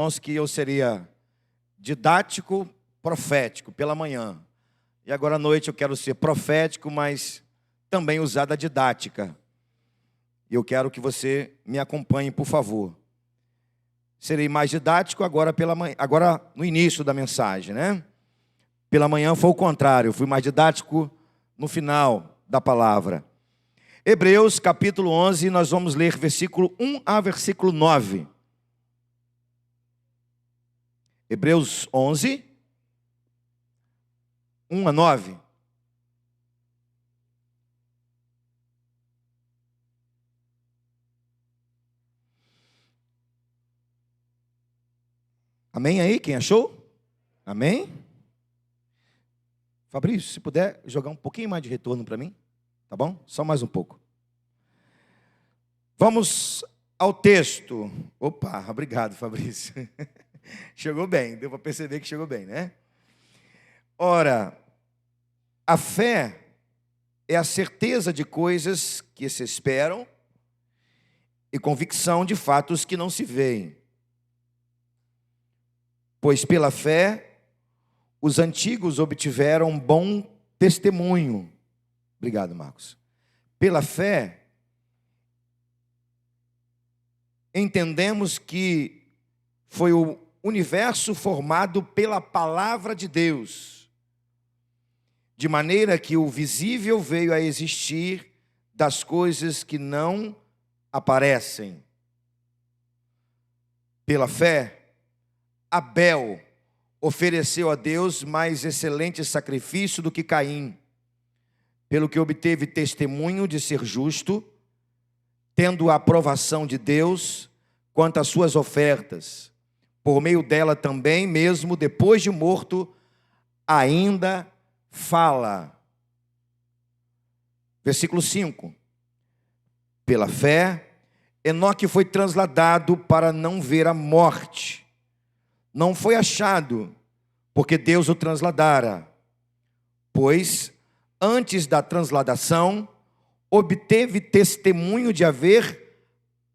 Irmãos, que eu seria didático, profético pela manhã. E agora à noite eu quero ser profético, mas também usar da didática. E eu quero que você me acompanhe, por favor. Serei mais didático agora pela manhã, agora no início da mensagem, né? Pela manhã foi o contrário, eu fui mais didático no final da palavra. Hebreus capítulo 11, nós vamos ler versículo 1 a versículo 9. Hebreus 11, 1 a 9. Amém aí? Quem achou? Amém? Fabrício, se puder jogar um pouquinho mais de retorno para mim, tá bom? Só mais um pouco. Vamos ao texto. Opa, obrigado, Fabrício. Chegou bem, deu para perceber que chegou bem, né? Ora, a fé é a certeza de coisas que se esperam e convicção de fatos que não se veem. Pois pela fé, os antigos obtiveram bom testemunho. Obrigado, Marcos. Pela fé, entendemos que foi o universo formado pela palavra de Deus, de maneira que o visível veio a existir das coisas que não aparecem. Pela fé, Abel ofereceu a Deus mais excelente sacrifício do que Caim, pelo que obteve testemunho de ser justo, tendo a aprovação de Deus quanto às suas ofertas. Por meio dela também, mesmo depois de morto, ainda fala. Versículo 5. Pela fé, Enoque foi transladado para não ver a morte. Não foi achado, porque Deus o transladara. Pois, antes da transladação, obteve testemunho de haver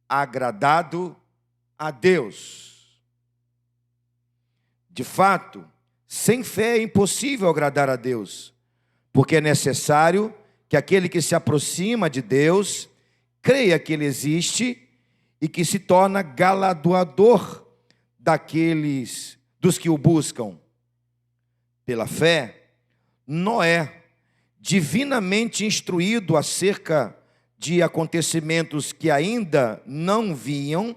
agradado a Deus. De fato, sem fé é impossível agradar a Deus, porque é necessário que aquele que se aproxima de Deus creia que Ele existe e que se torna galardoador dos que o buscam. Pela fé, Noé, divinamente instruído acerca de acontecimentos que ainda não viam,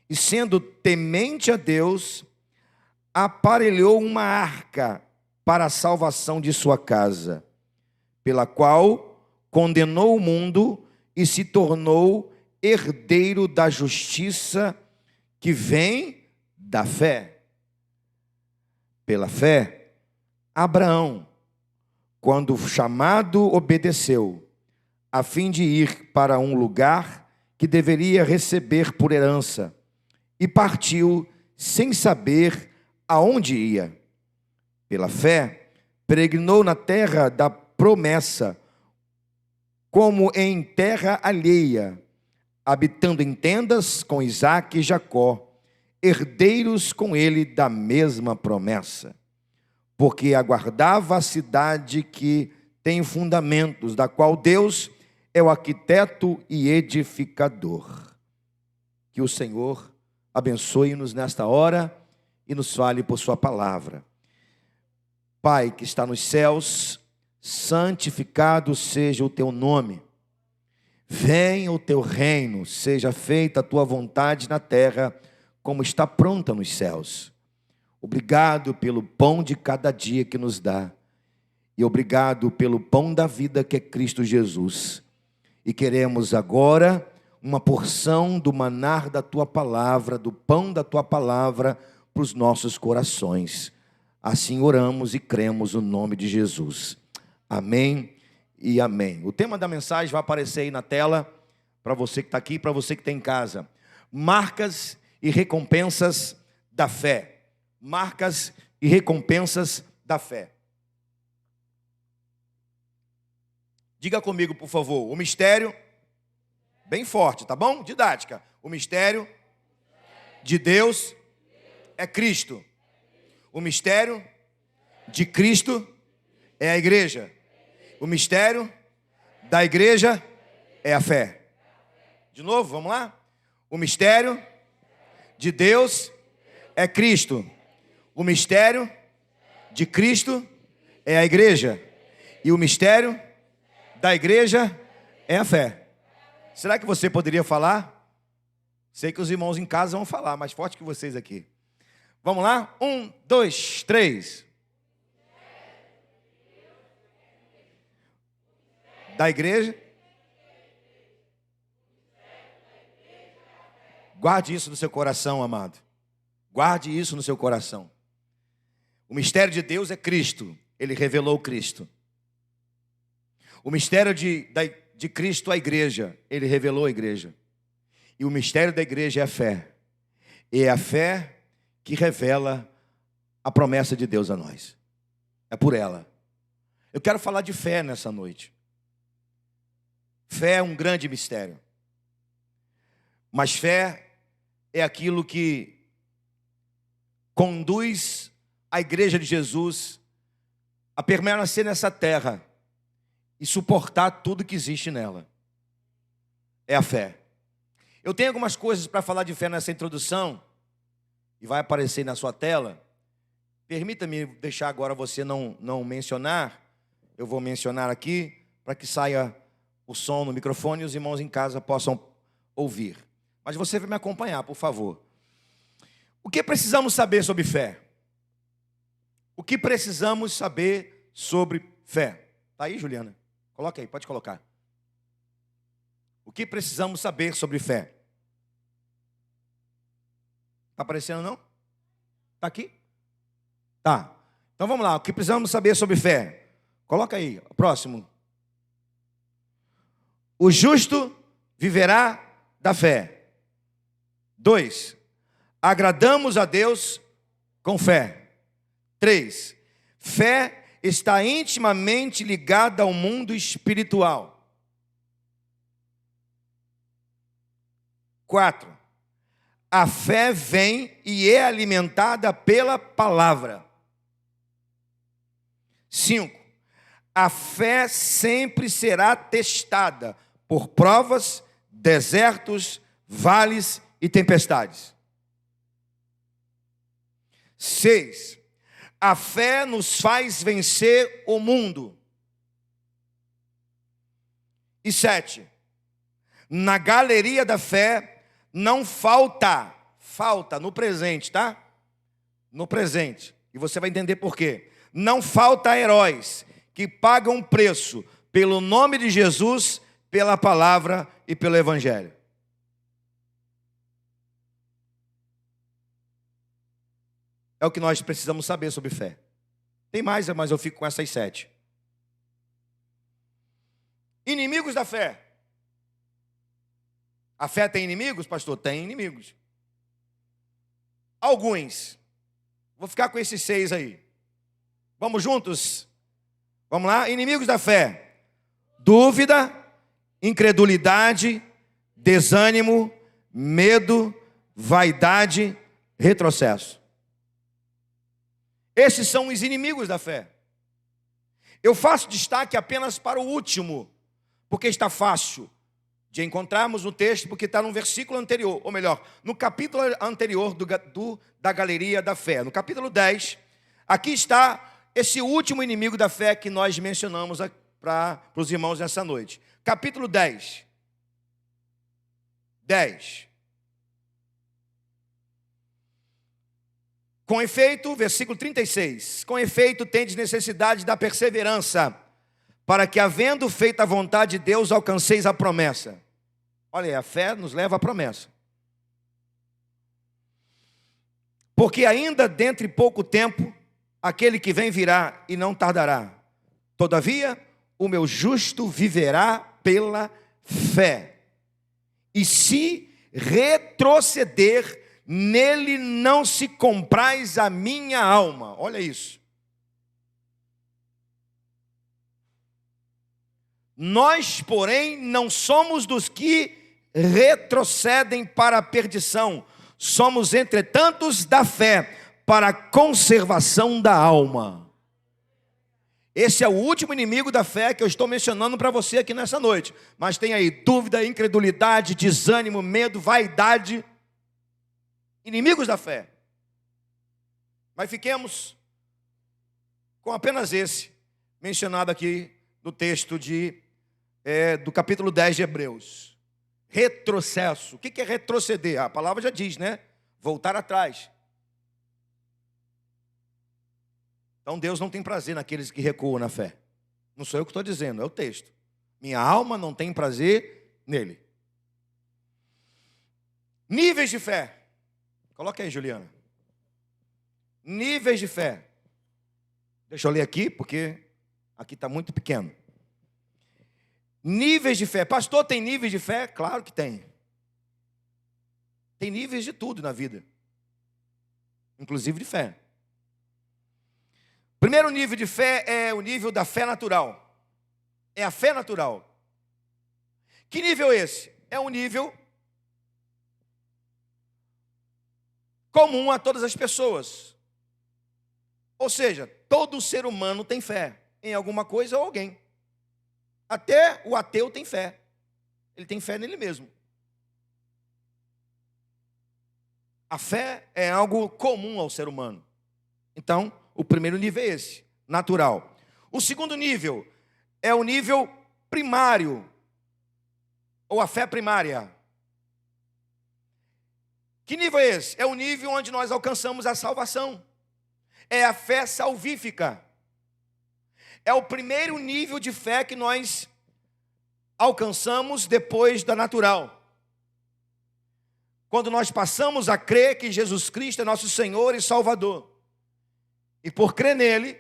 e sendo temente a Deus, aparelhou uma arca para a salvação de sua casa, pela qual condenou o mundo e se tornou herdeiro da justiça que vem da fé. Pela fé, Abraão, quando chamado, obedeceu, a fim de ir para um lugar que deveria receber por herança, e partiu sem saber aonde ia. Pela fé, peregrinou na terra da promessa, como em terra alheia, habitando em tendas com Isaque e Jacó, herdeiros com ele da mesma promessa. Porque aguardava a cidade que tem fundamentos, da qual Deus é o arquiteto e edificador. Que o Senhor abençoe-nos nesta hora e nos fale por sua palavra. Pai que está nos céus, santificado seja o teu nome. Venha o teu reino, seja feita a tua vontade na terra, como está pronta nos céus. Obrigado pelo pão de cada dia que nos dá. E obrigado pelo pão da vida que é Cristo Jesus. E queremos agora uma porção do manar da tua palavra, do pão da tua palavra, para os nossos corações. Assim oramos e cremos no nome de Jesus. Amém e amém. O tema da mensagem vai aparecer aí na tela, para você que está aqui e para você que está em casa. Marcas e recompensas da fé. Marcas e recompensas da fé. Diga comigo, por favor, o mistério, bem forte, tá bom? Didática. O mistério de Deus é Cristo. O mistério de Cristo é a igreja. O mistério da igreja é a fé. De novo, vamos lá? O mistério de Deus é Cristo. O mistério de Cristo é a igreja. E o mistério da igreja é a fé. Será que você poderia falar? Sei que os irmãos em casa vão falar, mais forte que vocês aqui. Vamos lá? 1, 2, 3. Da igreja. Guarde isso no seu coração, amado. Guarde isso no seu coração. O mistério de Deus é Cristo. Ele revelou Cristo. O mistério de Cristo à igreja. Ele revelou a igreja. E o mistério da igreja é a fé. E é a fé que revela a promessa de Deus a nós. É por ela. Eu quero falar de fé nessa noite. Fé é um grande mistério. Mas fé é aquilo que conduz a igreja de Jesus a permanecer nessa terra e suportar tudo que existe nela. É a fé. Eu tenho algumas coisas para falar de fé nessa introdução, e vai aparecer na sua tela. Permita-me deixar agora você não mencionar. Eu vou mencionar aqui, para que saia o som no microfone e os irmãos em casa possam ouvir. Mas você vai me acompanhar, por favor. O que precisamos saber sobre fé? O que precisamos saber sobre fé? Está aí, Juliana? Coloca aí, pode colocar. O que precisamos saber sobre fé? Está aparecendo, não? Está aqui? Tá. Então vamos lá. O que precisamos saber sobre fé? Coloca aí, próximo. O justo viverá da fé. 2. Agradamos a Deus com fé. 3. Fé está intimamente ligada ao mundo espiritual. 4. A fé vem e é alimentada pela palavra. 5. A fé sempre será testada por provas, desertos, vales e tempestades. 6. A fé nos faz vencer o mundo. E 7. Na galeria da fé não falta no presente, tá? No presente. E você vai entender por quê. Não falta heróis que pagam preço pelo nome de Jesus, pela palavra e pelo evangelho. É o que nós precisamos saber sobre fé. Tem mais, mas eu fico com essas 7. Inimigos da fé. A fé tem inimigos, pastor? Tem inimigos. Alguns. Vou ficar com esses 6 aí. Vamos juntos? Vamos lá? Inimigos da fé. Dúvida, incredulidade, desânimo, medo, vaidade, retrocesso. Esses são os inimigos da fé. Eu faço destaque apenas para o último, porque está fácil de encontrarmos no texto, porque está no versículo anterior, ou melhor, no capítulo anterior da galeria da fé. No capítulo 10, aqui está esse último inimigo da fé que nós mencionamos para os irmãos nessa noite. Capítulo 10. 10. Com efeito, versículo 36. Com efeito, tendes necessidade da perseverança, para que, havendo feito a vontade de Deus, alcanceis a promessa. Olha aí, a fé nos leva à promessa. Porque ainda dentro de pouco tempo, aquele que vem virá e não tardará. Todavia, o meu justo viverá pela fé. E se retroceder, nele não se compraz a minha alma. Olha isso. Nós, porém, não somos dos que retrocedem para a perdição. somos, entretanto, da fé para a conservação da alma. Esse é o último inimigo da fé que eu estou mencionando para você aqui nessa noite. Mas tem aí dúvida, incredulidade, desânimo, medo, vaidade. Inimigos da fé. Mas fiquemos com apenas esse, mencionado aqui no texto do capítulo 10 de Hebreus. Retrocesso. O que é retroceder? A palavra já diz, né? Voltar atrás. Então Deus não tem prazer naqueles que recuam na fé. Não sou eu que estou dizendo, é o texto. Minha alma não tem prazer nele. Níveis de fé. Coloca aí, Juliana. Níveis de fé. Deixa eu ler aqui, porque aqui está muito pequeno. Níveis de fé. Pastor, tem níveis de fé? Claro que tem. Tem níveis de tudo na vida. Inclusive de fé. Primeiro nível de fé é o nível da fé natural. É a fé natural. Que nível é esse? É um nível comum a todas as pessoas. Ou seja, todo ser humano tem fé em alguma coisa ou alguém. Até o ateu tem fé. Ele tem fé nele mesmo. A fé é algo comum ao ser humano. Então, o primeiro nível é esse, natural. O segundo nível é o nível primário, ou a fé primária. Que nível é esse? É o nível onde nós alcançamos a salvação. É a fé salvífica. É o primeiro nível de fé que nós alcançamos depois da natural. Quando nós passamos a crer que Jesus Cristo é nosso Senhor e Salvador. E por crer nele,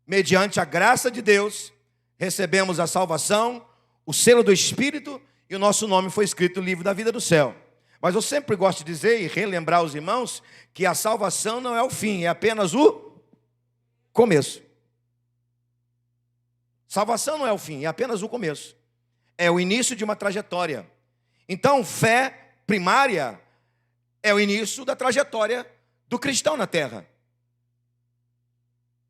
mediante a graça de Deus, recebemos a salvação, o selo do Espírito, e o nosso nome foi escrito no livro da vida do céu. Mas eu sempre gosto de dizer e relembrar aos irmãos que a salvação não é o fim, é apenas o começo. Salvação não é o fim, é apenas o começo. É o início de uma trajetória. Então, fé primária é o início da trajetória do cristão na terra.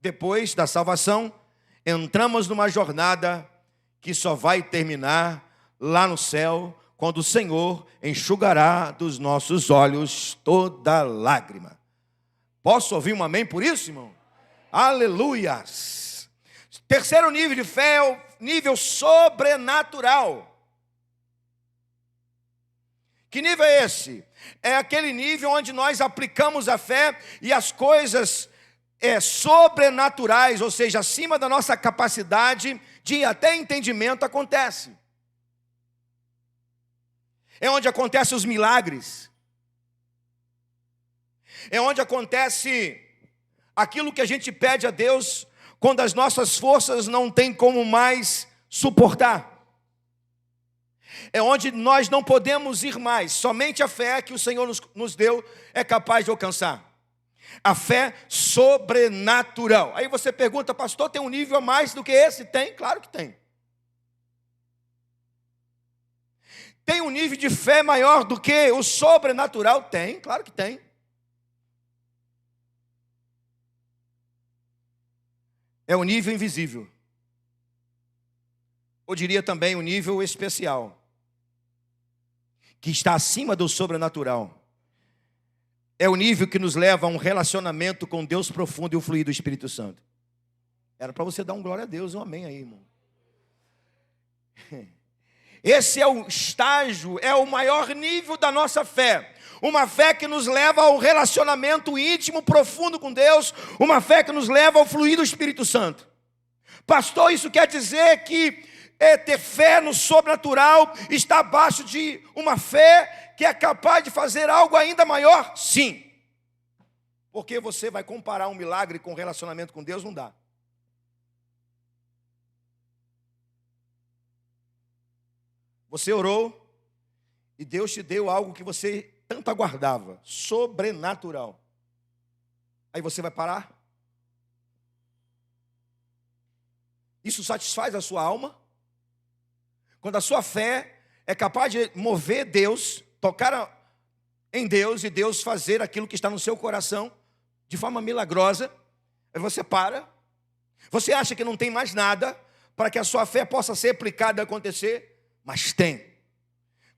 Depois da salvação, entramos numa jornada que só vai terminar lá no céu, quando o Senhor enxugará dos nossos olhos toda lágrima. Posso ouvir um amém por isso, irmão? Aleluias! Terceiro nível de fé é o nível sobrenatural. Que nível é esse? É aquele nível onde nós aplicamos a fé e as coisas sobrenaturais, ou seja, acima da nossa capacidade de até entendimento, acontece. É onde acontecem os milagres. É onde acontece aquilo que a gente pede a Deus quando as nossas forças não têm como mais suportar. É onde nós não podemos ir mais. Somente a fé que o Senhor nos deu é capaz de alcançar. A fé sobrenatural. Aí você pergunta, pastor, tem um nível a mais do que esse? Tem, claro que tem. Tem um nível de fé maior do que o sobrenatural? Tem, claro que tem. É o nível invisível. Eu diria também o nível especial, que está acima do sobrenatural. É o nível que nos leva a um relacionamento com Deus profundo e o fluir do Espírito Santo. Era para você dar um glória a Deus, um amém aí, irmão. Esse é o estágio, é o maior nível da nossa fé. Uma fé que nos leva ao relacionamento íntimo, profundo com Deus. Uma fé que nos leva ao fluir do Espírito Santo. Pastor, isso quer dizer que ter fé no sobrenatural está abaixo de uma fé que é capaz de fazer algo ainda maior? Sim. Porque você vai comparar um milagre com um relacionamento com Deus? Não dá. Você orou e Deus te deu algo que você tanto aguardava, sobrenatural. Aí você vai parar? Isso satisfaz a sua alma? Quando a sua fé é capaz de mover Deus, tocar em Deus e Deus fazer aquilo que está no seu coração de forma milagrosa. Aí você para, você acha que não tem mais nada para que a sua fé possa ser aplicada e acontecer, mas tem.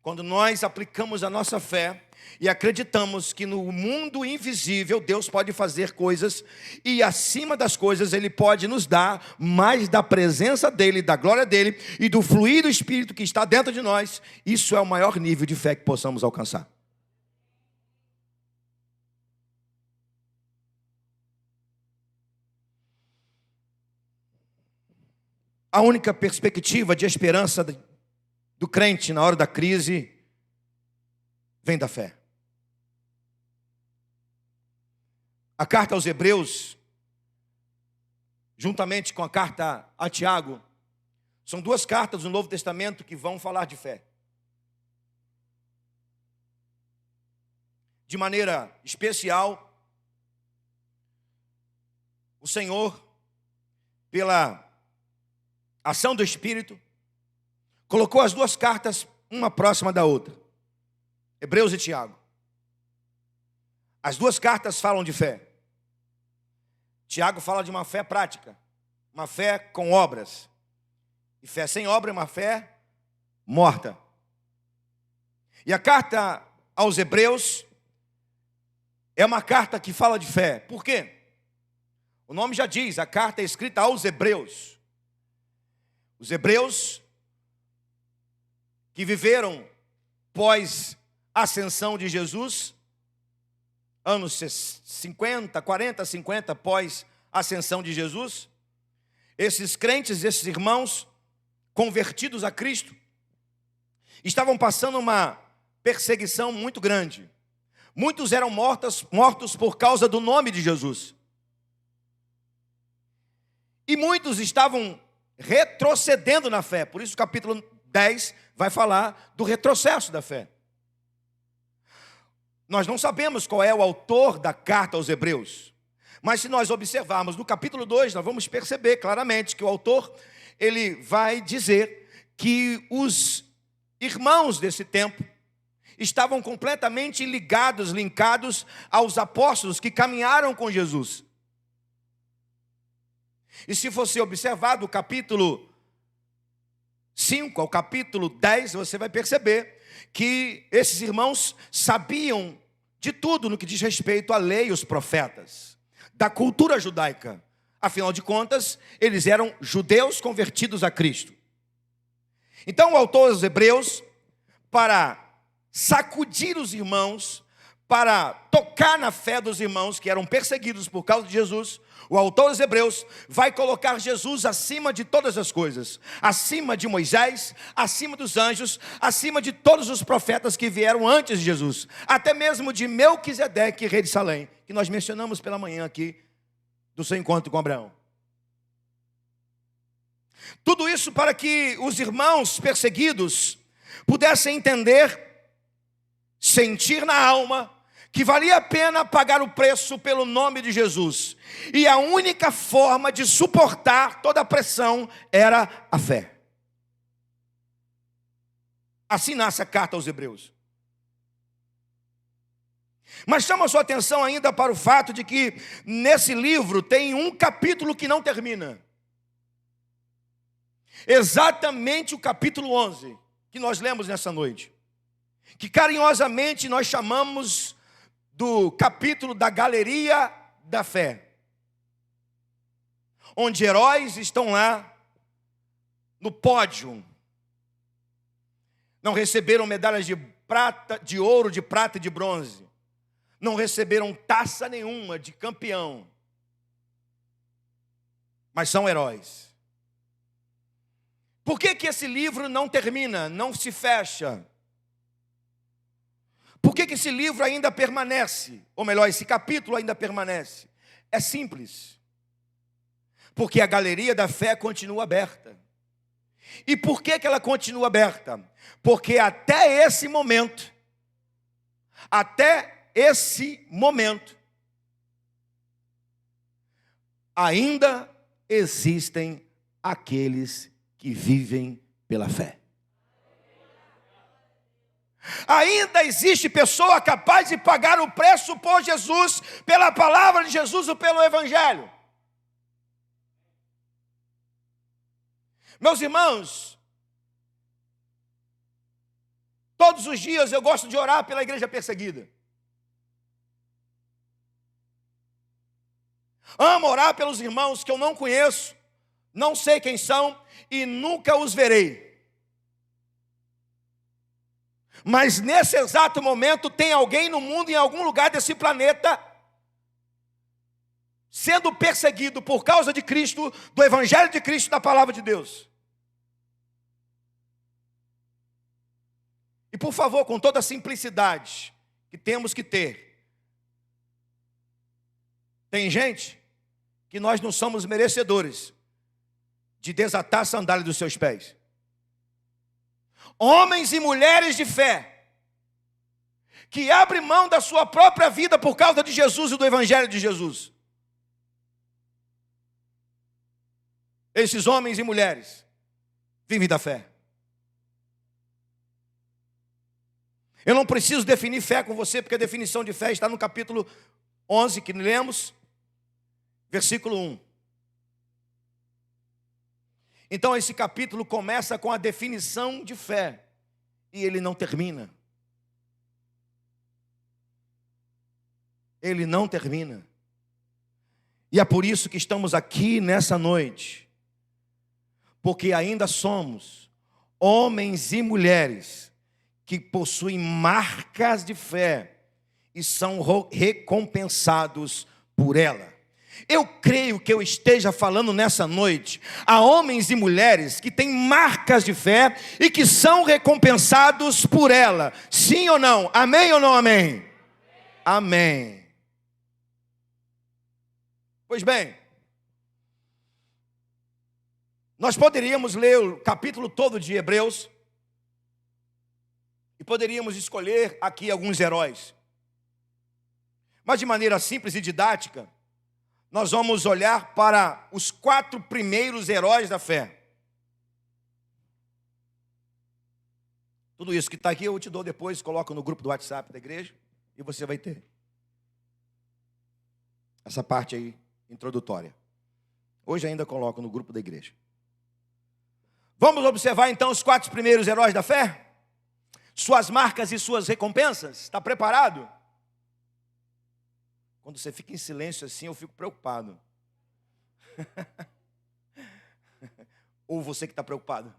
Quando nós aplicamos a nossa fé e acreditamos que no mundo invisível Deus pode fazer coisas, e acima das coisas Ele pode nos dar mais da presença dEle, da glória dEle e do fluir do Espírito que está dentro de nós, isso é o maior nível de fé que possamos alcançar. A única perspectiva de esperança do crente na hora da crise vem da fé. A carta aos Hebreus, juntamente com a carta a Tiago, são duas cartas do Novo Testamento que vão falar de fé. De maneira especial, o Senhor, pela ação do Espírito, colocou as duas cartas uma próxima da outra, Hebreus e Tiago. As duas cartas falam de fé. Tiago fala de uma fé prática, uma fé com obras. E fé sem obra é uma fé morta. E a carta aos Hebreus é uma carta que fala de fé. Por quê? O nome já diz, a carta é escrita aos Hebreus. Os hebreus que viveram pós ascensão de Jesus, anos 50, 40, 50 pós ascensão de Jesus, esses crentes, esses irmãos convertidos a Cristo, estavam passando uma perseguição muito grande. Muitos eram mortos por causa do nome de Jesus. E muitos estavam retrocedendo na fé. Por isso o capítulo 10 vai falar do retrocesso da fé. Nós não sabemos qual é o autor da carta aos Hebreus, mas se nós observarmos no capítulo 2, nós vamos perceber claramente que o autor, ele vai dizer que os irmãos desse tempo estavam completamente linkados aos apóstolos que caminharam com Jesus. E se você observar do capítulo 5 ao capítulo 10, você vai perceber que esses irmãos sabiam de tudo no que diz respeito à lei e os profetas, da cultura judaica. Afinal de contas, eles eram judeus convertidos a Cristo. Então o autor dos Hebreus, para sacudir os irmãos, para tocar na fé dos irmãos que eram perseguidos por causa de Jesus, o autor dos Hebreus vai colocar Jesus acima de todas as coisas, acima de Moisés, acima dos anjos, acima de todos os profetas que vieram antes de Jesus, até mesmo de Melquisedeque, rei de Salém, que nós mencionamos pela manhã aqui, do seu encontro com Abraão. Tudo isso para que os irmãos perseguidos pudessem entender, sentir na alma, que valia a pena pagar o preço pelo nome de Jesus. E a única forma de suportar toda a pressão era a fé. Assim nasce a carta aos Hebreus. Mas chama a sua atenção ainda para o fato de que nesse livro tem um capítulo que não termina. Exatamente o capítulo 11, que nós lemos nessa noite. Que carinhosamente nós chamamos do capítulo da galeria da fé, onde heróis estão lá no pódio, não receberam medalhas de prata, de ouro, de prata e de bronze, não receberam taça nenhuma de campeão, mas são heróis. Por que esse livro não termina, não se fecha? Por que esse livro ainda permanece? Ou melhor, esse capítulo ainda permanece? É simples. Porque a galeria da fé continua aberta. E por que ela continua aberta? Porque até esse momento, ainda existem aqueles que vivem pela fé. Ainda existe pessoa capaz de pagar o preço por Jesus, pela palavra de Jesus ou pelo Evangelho. Meus irmãos, todos os dias eu gosto de orar pela igreja perseguida. Amo orar pelos irmãos que eu não conheço, não sei quem são e nunca os verei. Mas nesse exato momento tem alguém no mundo, em algum lugar desse planeta, sendo perseguido por causa de Cristo, do Evangelho de Cristo, da palavra de Deus. E por favor, com toda a simplicidade que temos que ter, tem gente que nós não somos merecedores de desatar a sandália dos seus pés. Homens e mulheres de fé, que abrem mão da sua própria vida por causa de Jesus e do Evangelho de Jesus. Esses homens e mulheres vivem da fé. Eu não preciso definir fé com você, porque a definição de fé está no capítulo 11, que lemos, versículo 1. Então esse capítulo começa com a definição de fé, e ele não termina. Ele não termina. E é por isso que estamos aqui nessa noite, porque ainda somos homens e mulheres que possuem marcas de fé e são recompensados por ela. Eu creio que eu esteja falando nessa noite a homens e mulheres que têm marcas de fé e que são recompensados por ela. Sim ou não? Amém ou não amém? Amém. Pois bem, nós poderíamos ler o capítulo todo de Hebreus e poderíamos escolher aqui alguns heróis. Mas de maneira simples e didática, nós vamos olhar para os 4 primeiros heróis da fé. Tudo isso que está aqui eu te dou depois, coloco no grupo do WhatsApp da igreja e você vai ter essa parte aí introdutória. Hoje ainda coloco no grupo da igreja. Vamos observar então os 4 primeiros heróis da fé? Suas marcas e suas recompensas. Está preparado? Quando você fica em silêncio assim, eu fico preocupado. Ou você que está preocupado?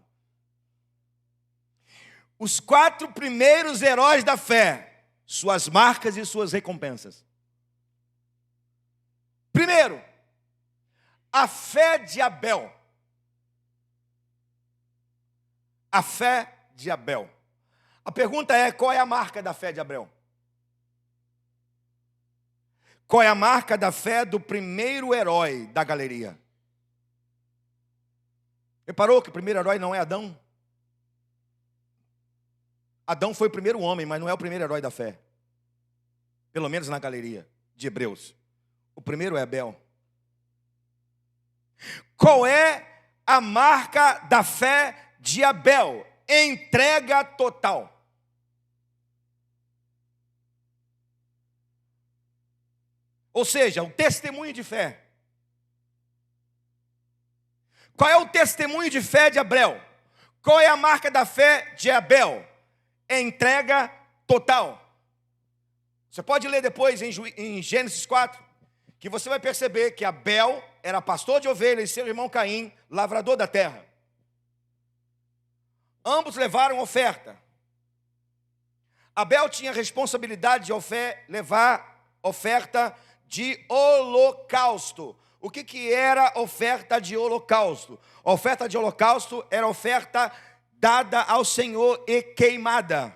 Os 4 primeiros heróis da fé, suas marcas e suas recompensas. Primeiro, a fé de Abel. A fé de Abel. A pergunta é, qual é a marca da fé de Abel? Qual é a marca da fé do primeiro herói da galeria? Reparou que o primeiro herói não é Adão? Adão foi o primeiro homem, mas não é o primeiro herói da fé. Pelo menos na galeria de Hebreus. O primeiro é Abel. Qual é a marca da fé de Abel? Entrega total. Ou seja, o testemunho de fé. Qual é o testemunho de fé de Abel? Qual é a marca da fé de Abel? Entrega total. Você pode ler depois em Gênesis 4, que você vai perceber que Abel era pastor de ovelhas e seu irmão Caim, lavrador da terra. Ambos levaram oferta. Abel tinha a responsabilidade de levar oferta de holocausto. O que era oferta de holocausto? Oferta de holocausto era oferta dada ao Senhor e queimada.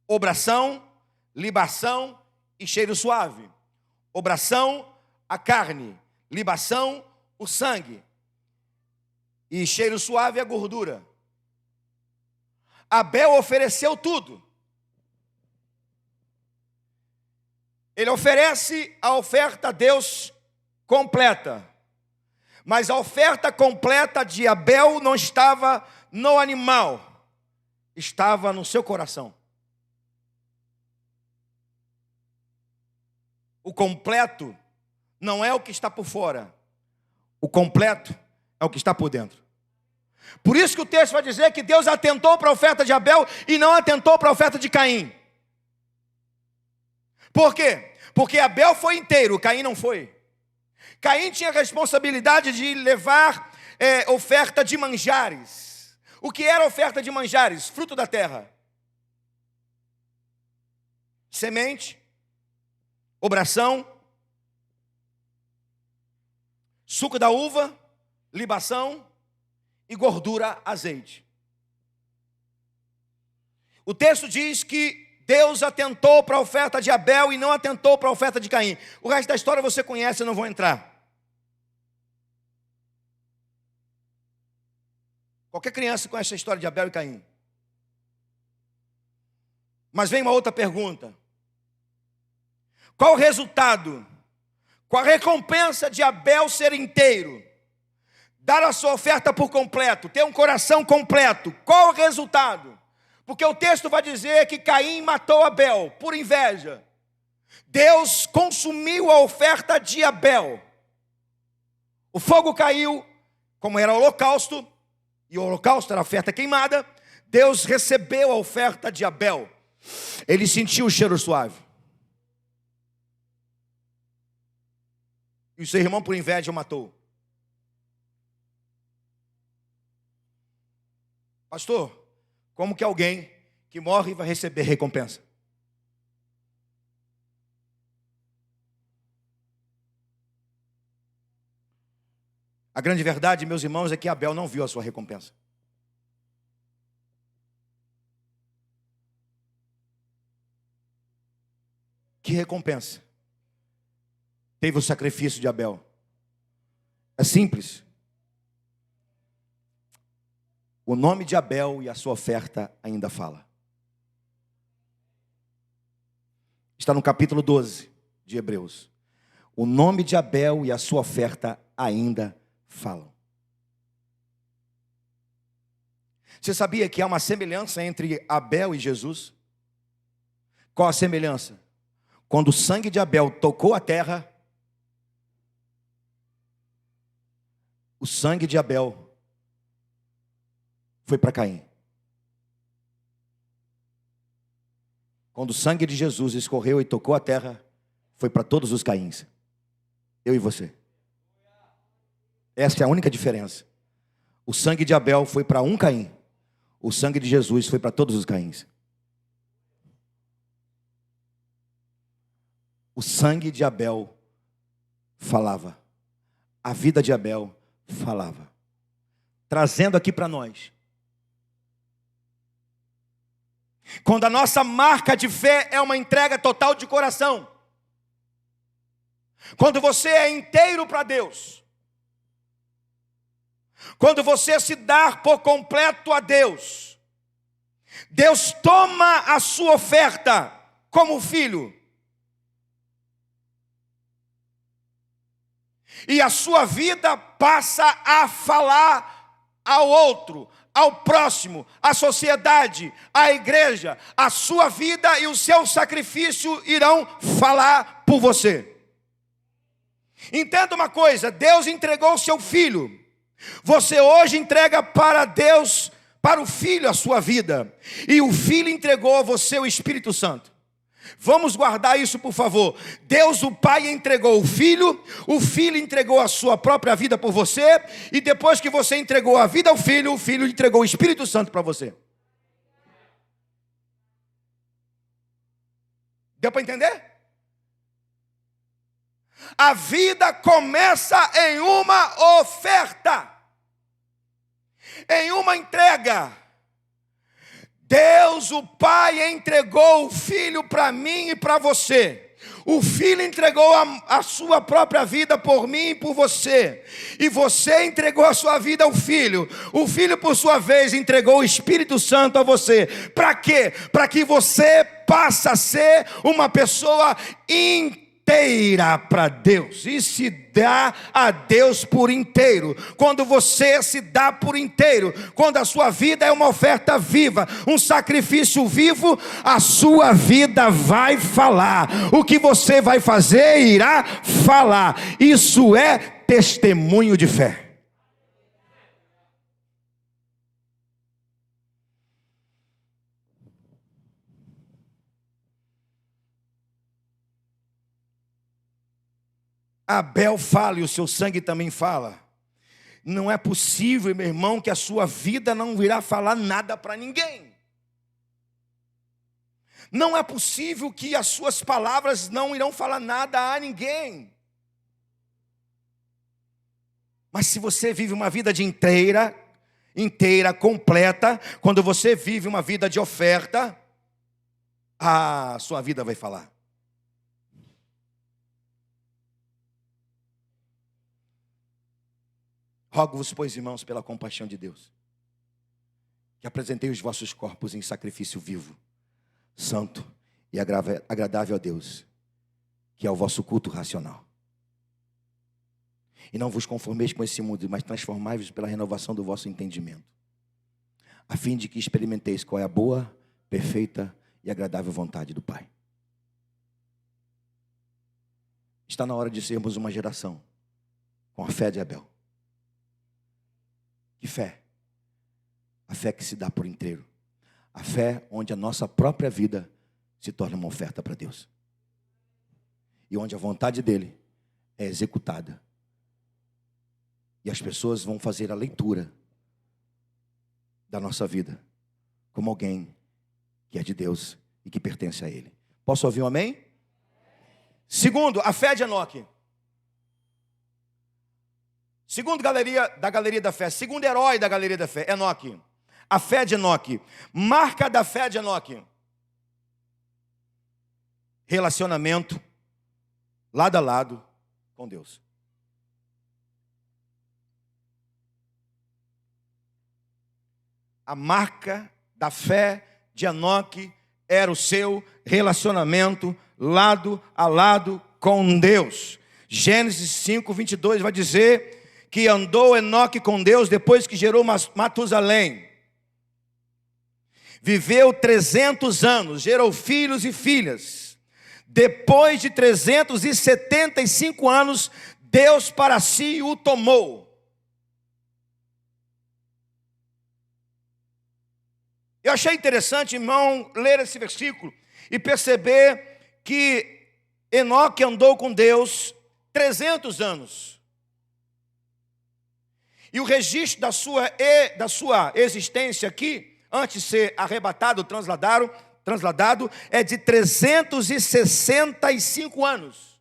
Obração, libação e cheiro suave. Obração, a carne. Libação, o sangue. E cheiro suave, a gordura. Abel ofereceu tudo. Ele oferece a oferta a Deus completa. Mas a oferta completa de Abel não estava no animal, estava no seu coração. O completo não é o que está por fora. O completo é o que está por dentro. Por isso que o texto vai dizer que Deus atentou para a oferta de Abel e não atentou para a oferta de Caim. Por quê? Porque Abel foi inteiro, Caim não foi. Caim tinha a responsabilidade de levar oferta de manjares. O que era oferta de manjares? Fruto da terra. Semente, obração, suco da uva, libação e gordura, azeite. O texto diz que Deus atentou para a oferta de Abel e não atentou para a oferta de Caim. O resto da história você conhece, eu não vou entrar. Qualquer criança conhece a história de Abel e Caim. Mas vem uma outra pergunta. Qual o resultado? Qual a recompensa de Abel ser inteiro? Dar a sua oferta por completo, ter um coração completo. Qual o resultado? Porque o texto vai dizer que Caim matou Abel por inveja. Deus consumiu a oferta de Abel. O fogo caiu, como era holocausto, e o holocausto era a oferta queimada. Deus recebeu a oferta de Abel. Ele sentiu o cheiro suave. E o seu irmão por inveja o matou. Pastor, como que alguém que morre vai receber recompensa? A grande verdade, meus irmãos, é que Abel não viu a sua recompensa. Que recompensa teve o sacrifício de Abel? É simples. O nome de Abel e a sua oferta ainda fala. Está no capítulo 12 de Hebreus. O nome de Abel e a sua oferta ainda falam. Você sabia que há uma semelhança entre Abel e Jesus? Qual a semelhança? Quando o sangue de Abel tocou a terra, o sangue de Abel foi para Caim. Quando o sangue de Jesus escorreu e tocou a terra, foi para todos os Caíns. Eu e você. Essa é a única diferença. O sangue de Abel foi para um Caim. O sangue de Jesus foi para todos os Caíns. O sangue de Abel falava. A vida de Abel falava. Trazendo aqui para nós. Quando a nossa marca de fé é uma entrega total de coração. Quando você é inteiro para Deus. Quando você se dá por completo a Deus. Deus toma a sua oferta como filho. E a sua vida passa a falar ao outro, ao próximo, à sociedade, à igreja. A sua vida e o seu sacrifício irão falar por você. Entenda uma coisa, Deus entregou o seu filho. Você hoje entrega para Deus, para o filho a sua vida. E o filho entregou a você o Espírito Santo. Vamos guardar isso, por favor. Deus, o Pai, entregou o Filho entregou a sua própria vida por você, e depois que você entregou a vida ao Filho, o Filho entregou o Espírito Santo para você. Deu para entender? A vida começa em uma oferta, em uma entrega. Deus, o Pai, entregou o Filho para mim e para você. O Filho entregou a sua própria vida por mim e por você. E você entregou a sua vida ao Filho. O Filho, por sua vez, entregou o Espírito Santo a você. Para quê? Para que você passe a ser uma pessoa inteira inteira para Deus e se dá a Deus por inteiro. Quando você se dá por inteiro, quando a sua vida é uma oferta viva, um sacrifício vivo, a sua vida vai falar. O que você vai fazer irá falar. Isso é testemunho de fé. Abel fala e o seu sangue também fala. Não é possível, meu irmão, que a sua vida não virá falar nada para ninguém. Não é possível que as suas palavras não irão falar nada a ninguém. Mas se você vive uma vida de inteira, completa, quando você vive uma vida de oferta, a sua vida vai falar. Rogo-vos, pois, irmãos, pela compaixão de Deus, que apresentei os vossos corpos em sacrifício vivo, santo e agradável a Deus, que é o vosso culto racional. E não vos conformeis com esse mundo, mas transformai-vos pela renovação do vosso entendimento, a fim de que experimenteis qual é a boa, perfeita e agradável vontade do Pai. Está na hora de sermos uma geração com a fé de Abel. Que fé? A fé que se dá por inteiro. A fé onde a nossa própria vida se torna uma oferta para Deus. E onde a vontade dele é executada. E as pessoas vão fazer a leitura da nossa vida como alguém que é de Deus e que pertence a Ele. Posso ouvir um amém? Segundo, a fé de Enoque. Segundo da galeria da fé. Segundo herói da galeria da fé, Enoque. A fé de Enoque. Marca da fé de Enoque. Relacionamento lado a lado com Deus. A marca da fé de Enoque era o seu relacionamento lado a lado com Deus. Gênesis 5:22 vai dizer que andou Enoque com Deus depois que gerou Matusalém. Viveu 300 anos, gerou filhos e filhas. Depois de 375 anos, Deus para si o tomou. Eu achei interessante, irmão, ler esse versículo e perceber que Enoque andou com Deus 300 anos. E o registro da sua existência aqui, antes de ser arrebatado, transladado, é de 365 anos.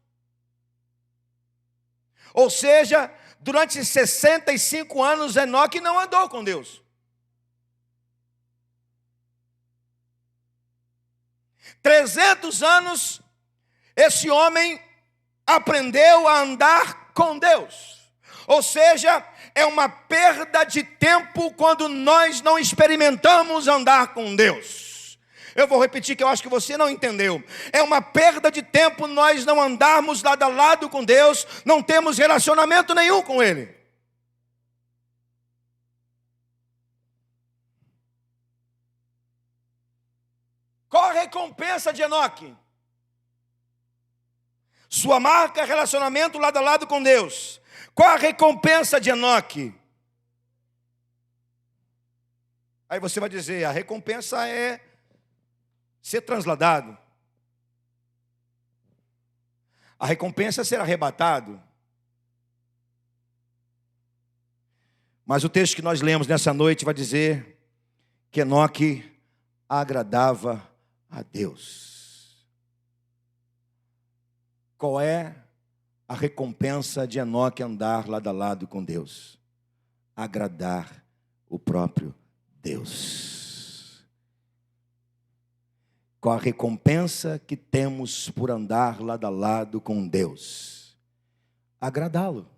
Ou seja, durante 65 anos, Enoque não andou com Deus. 300 anos, esse homem aprendeu a andar com Deus. Ou seja, é uma perda de tempo quando nós não experimentamos andar com Deus. Eu vou repetir que eu acho que você não entendeu. É uma perda de tempo nós não andarmos lado a lado com Deus, não temos relacionamento nenhum com Ele. Qual a recompensa de Enoque? Sua marca é relacionamento lado a lado com Deus. Qual a recompensa de Enoque? Aí você vai dizer, a recompensa é ser transladado. A recompensa é ser arrebatado. Mas o texto que nós lemos nessa noite vai dizer que Enoque agradava a Deus. Qual é a recompensa de Enoque andar lado a lado com Deus? Agradar o próprio Deus. Qual a recompensa que temos por andar lado a lado com Deus? Agradá-lo.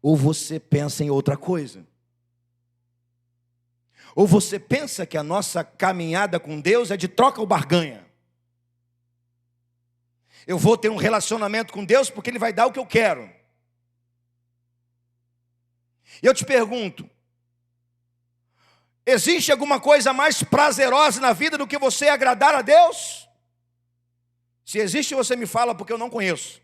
Ou você pensa em outra coisa? Ou você pensa que a nossa caminhada com Deus é de troca ou barganha? Eu vou ter um relacionamento com Deus porque Ele vai dar o que eu quero. E eu te pergunto, existe alguma coisa mais prazerosa na vida do que você agradar a Deus? Se existe, você me fala, porque eu não conheço.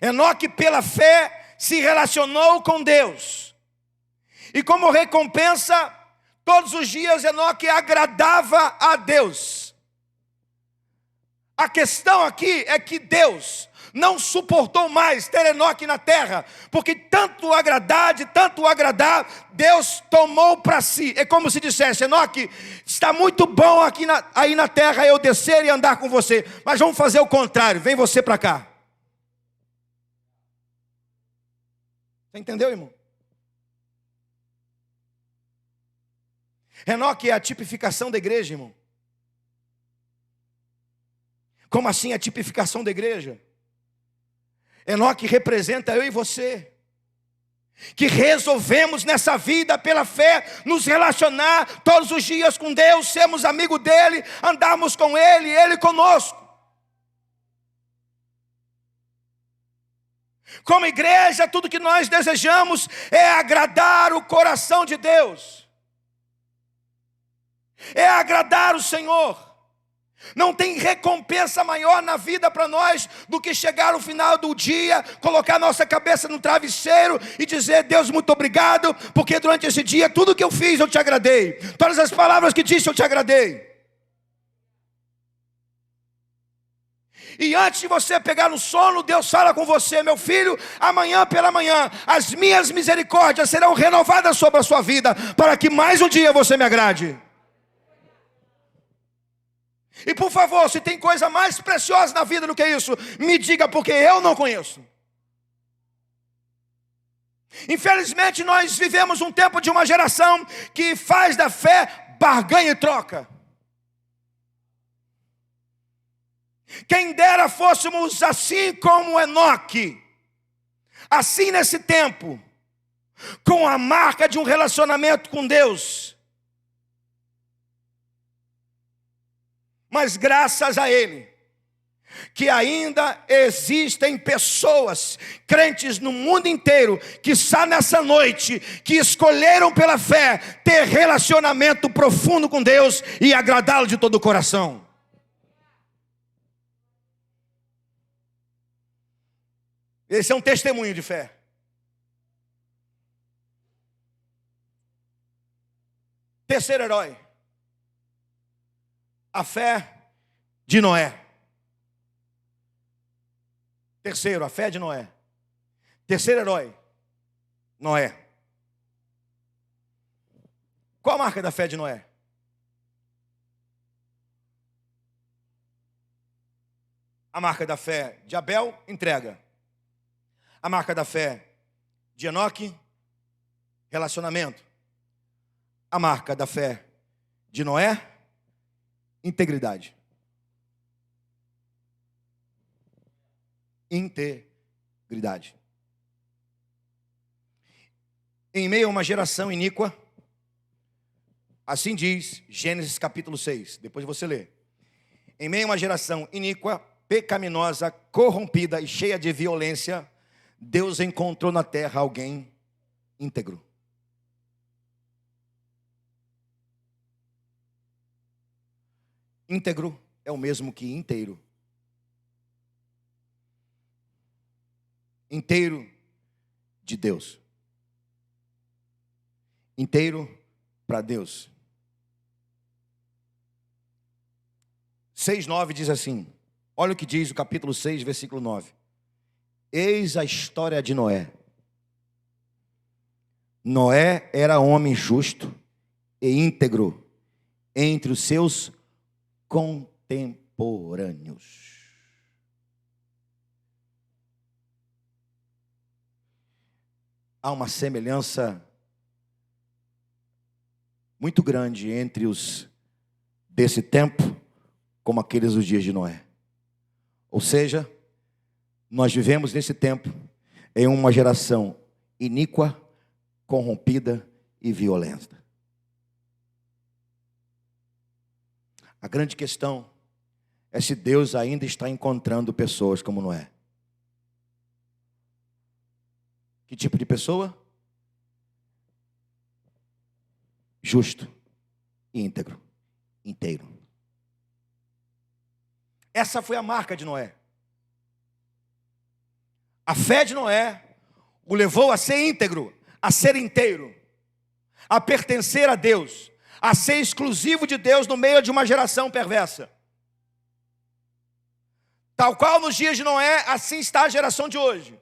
Enoque, pela fé, se relacionou com Deus. E como recompensa, todos os dias Enoque agradava a Deus. A questão aqui é que Deus não suportou mais ter Enoque na terra, porque tanto agradar, Deus tomou para si. É como se dissesse: Enoque, está muito bom aqui aí na terra eu descer e andar com você, mas vamos fazer o contrário, vem você para cá. Você entendeu, irmão? Enoque é a tipificação da igreja, irmão. Como assim a tipificação da igreja? Enoque representa eu e você, que resolvemos nessa vida pela fé nos relacionar todos os dias com Deus, sermos amigos dEle, andarmos com Ele, Ele conosco. Como igreja, tudo que nós desejamos é agradar o coração de Deus, é agradar o Senhor. Não tem recompensa maior na vida para nós do que chegar no final do dia, colocar nossa cabeça no travesseiro e dizer: Deus, muito obrigado, porque durante esse dia tudo que eu fiz eu te agradei, todas as palavras que disse eu te agradei. E antes de você pegar no sono, Deus fala com você: meu filho, amanhã pela manhã as minhas misericórdias serão renovadas sobre a sua vida, para que mais um dia você me agrade. E por favor, se tem coisa mais preciosa na vida do que isso, me diga, porque eu não conheço. Infelizmente nós vivemos um tempo de uma geração que faz da fé barganha e troca. Quem dera fôssemos assim como Enoque, assim nesse tempo, com a marca de um relacionamento com Deus. Mas graças a Ele, que ainda existem pessoas, crentes no mundo inteiro, que está nessa noite, que escolheram pela fé ter relacionamento profundo com Deus e agradá-lo de todo o coração. Esse é um testemunho de fé. Terceiro herói, a fé de Noé. Terceiro, a fé de Noé. Terceiro herói, Noé. Qual a marca da fé de Noé? A marca da fé de Abel, entrega. A marca da fé de Enoque, relacionamento. A marca da fé de Noé, integridade. Integridade. Em meio a uma geração iníqua, assim diz Gênesis capítulo 6, depois você lê. Em meio a uma geração iníqua, pecaminosa, corrompida e cheia de violência, Deus encontrou na terra alguém íntegro. Íntegro é o mesmo que inteiro. Inteiro de Deus. Inteiro para Deus. 6:9 diz assim. Olha o que diz o capítulo 6, versículo 9. Eis a história de Noé. Noé era homem justo e íntegro entre os seus contemporâneos. Há uma semelhança muito grande entre os desse tempo como aqueles dos dias de Noé. Ou seja, nós vivemos nesse tempo em uma geração iníqua, corrompida e violenta. A grande questão é se Deus ainda está encontrando pessoas como Noé. Que tipo de pessoa? Justo, íntegro, inteiro. Essa foi a marca de Noé. A fé de Noé o levou a ser íntegro, a ser inteiro, a pertencer a Deus, a ser exclusivo de Deus no meio de uma geração perversa. Tal qual nos dias de Noé, assim está a geração de hoje.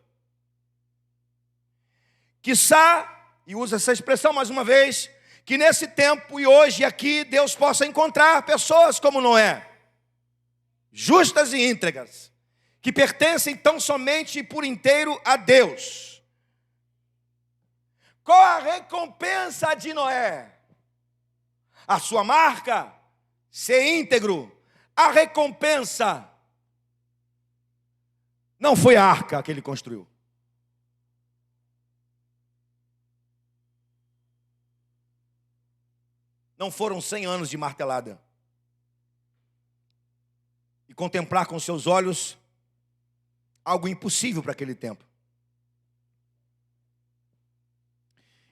Quiçá, e usa essa expressão mais uma vez, que nesse tempo e hoje e aqui Deus possa encontrar pessoas como Noé, justas e íntegras, que pertencem tão somente e por inteiro a Deus. Qual a recompensa de Noé? A sua marca, ser íntegro. A recompensa não foi a arca que ele construiu. Não foram 100 anos de martelada. E contemplar com seus olhos algo impossível para aquele tempo.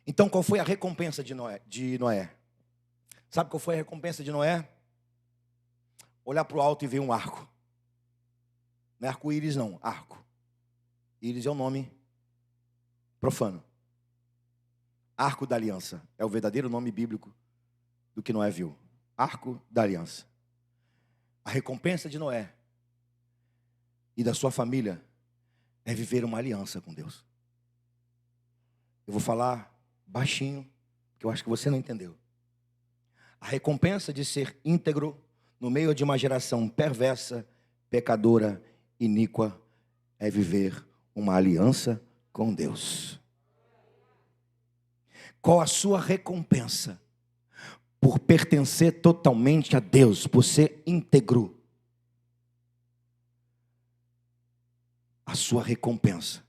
Então, qual foi a recompensa de Noé? Sabe qual foi a recompensa de Noé? Olhar para o alto e ver um arco. Não é arco-íris não, arco. Íris é o nome profano. Arco da aliança é o verdadeiro nome bíblico do que Noé viu. Arco da aliança. A recompensa de Noé e da sua família é viver uma aliança com Deus. Eu vou falar baixinho, porque eu acho que você não entendeu. A recompensa de ser íntegro no meio de uma geração perversa, pecadora, iníqua, é viver uma aliança com Deus. Qual a sua recompensa por pertencer totalmente a Deus, por ser íntegro? A sua recompensa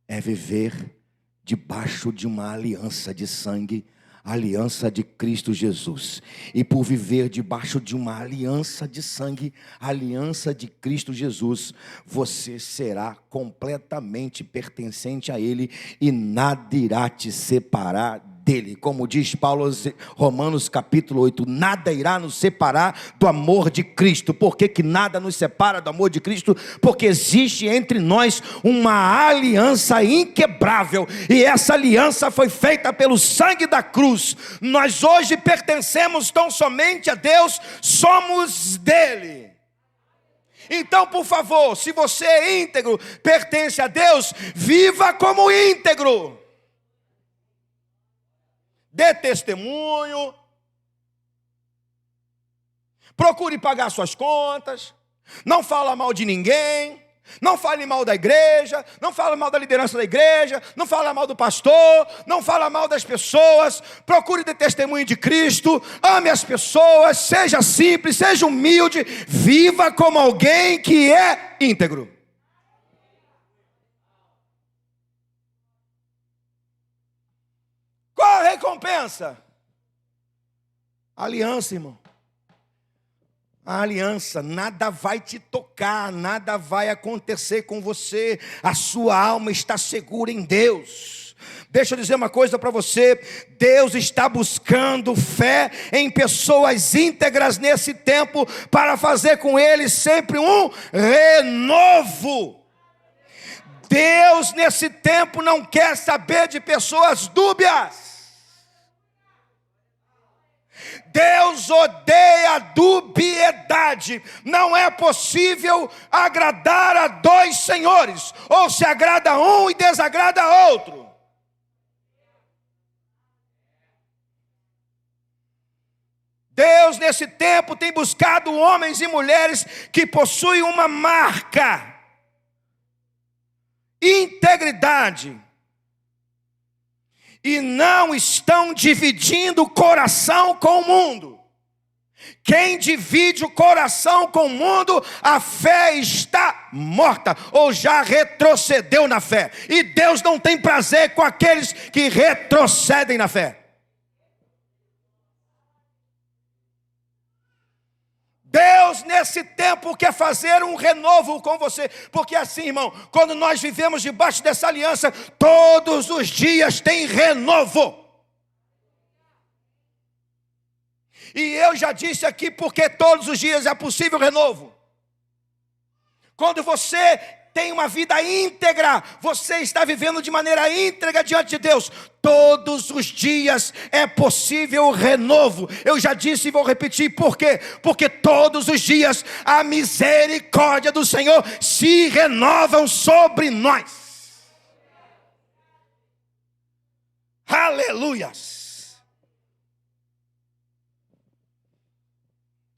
é viver debaixo de uma aliança de sangue, a aliança de Cristo Jesus. E por viver debaixo de uma aliança de sangue, a aliança de Cristo Jesus, você será completamente pertencente a Ele e nada irá te separar dele. Como diz Paulo, Romanos capítulo 8, nada irá nos separar do amor de Cristo. Por que nada nos separa do amor de Cristo? Porque existe entre nós uma aliança inquebrável, e essa aliança foi feita pelo sangue da cruz. Nós hoje pertencemos tão somente a Deus, somos dele. Então, por favor, se você é íntegro, pertence a Deus, viva como íntegro. Dê testemunho, procure pagar suas contas, não fala mal de ninguém, não fale mal da igreja, não fale mal da liderança da igreja, não fale mal do pastor, não fale mal das pessoas, procure ter testemunho de Cristo, ame as pessoas, seja simples, seja humilde, viva como alguém que é íntegro. Qual a recompensa? Aliança, irmão. A aliança, nada vai te tocar, nada vai acontecer com você. A sua alma está segura em Deus. Deixa eu dizer uma coisa para você. Deus está buscando fé em pessoas íntegras nesse tempo, para fazer com eles sempre um renovo. Deus nesse tempo não quer saber de pessoas dúbias. Deus odeia a dubiedade. Não é possível agradar a dois senhores. Ou se agrada a um e desagrada a outro. Deus nesse tempo tem buscado homens e mulheres que possuem uma marca: integridade. E não estão dividindo o coração com o mundo. Quem divide o coração com o mundo, a fé está morta, ou já retrocedeu na fé. E Deus não tem prazer com aqueles que retrocedem na fé. Deus nesse tempo quer fazer um renovo com você, porque assim, irmão, quando nós vivemos debaixo dessa aliança, todos os dias tem renovo. E eu já disse aqui porque todos os dias é possível renovo. Quando você tem uma vida íntegra, você está vivendo de maneira íntegra diante de Deus, todos os dias é possível renovo. Eu já disse e vou repetir, por quê? Porque todos os dias a misericórdia do Senhor se renovam sobre nós. Aleluias!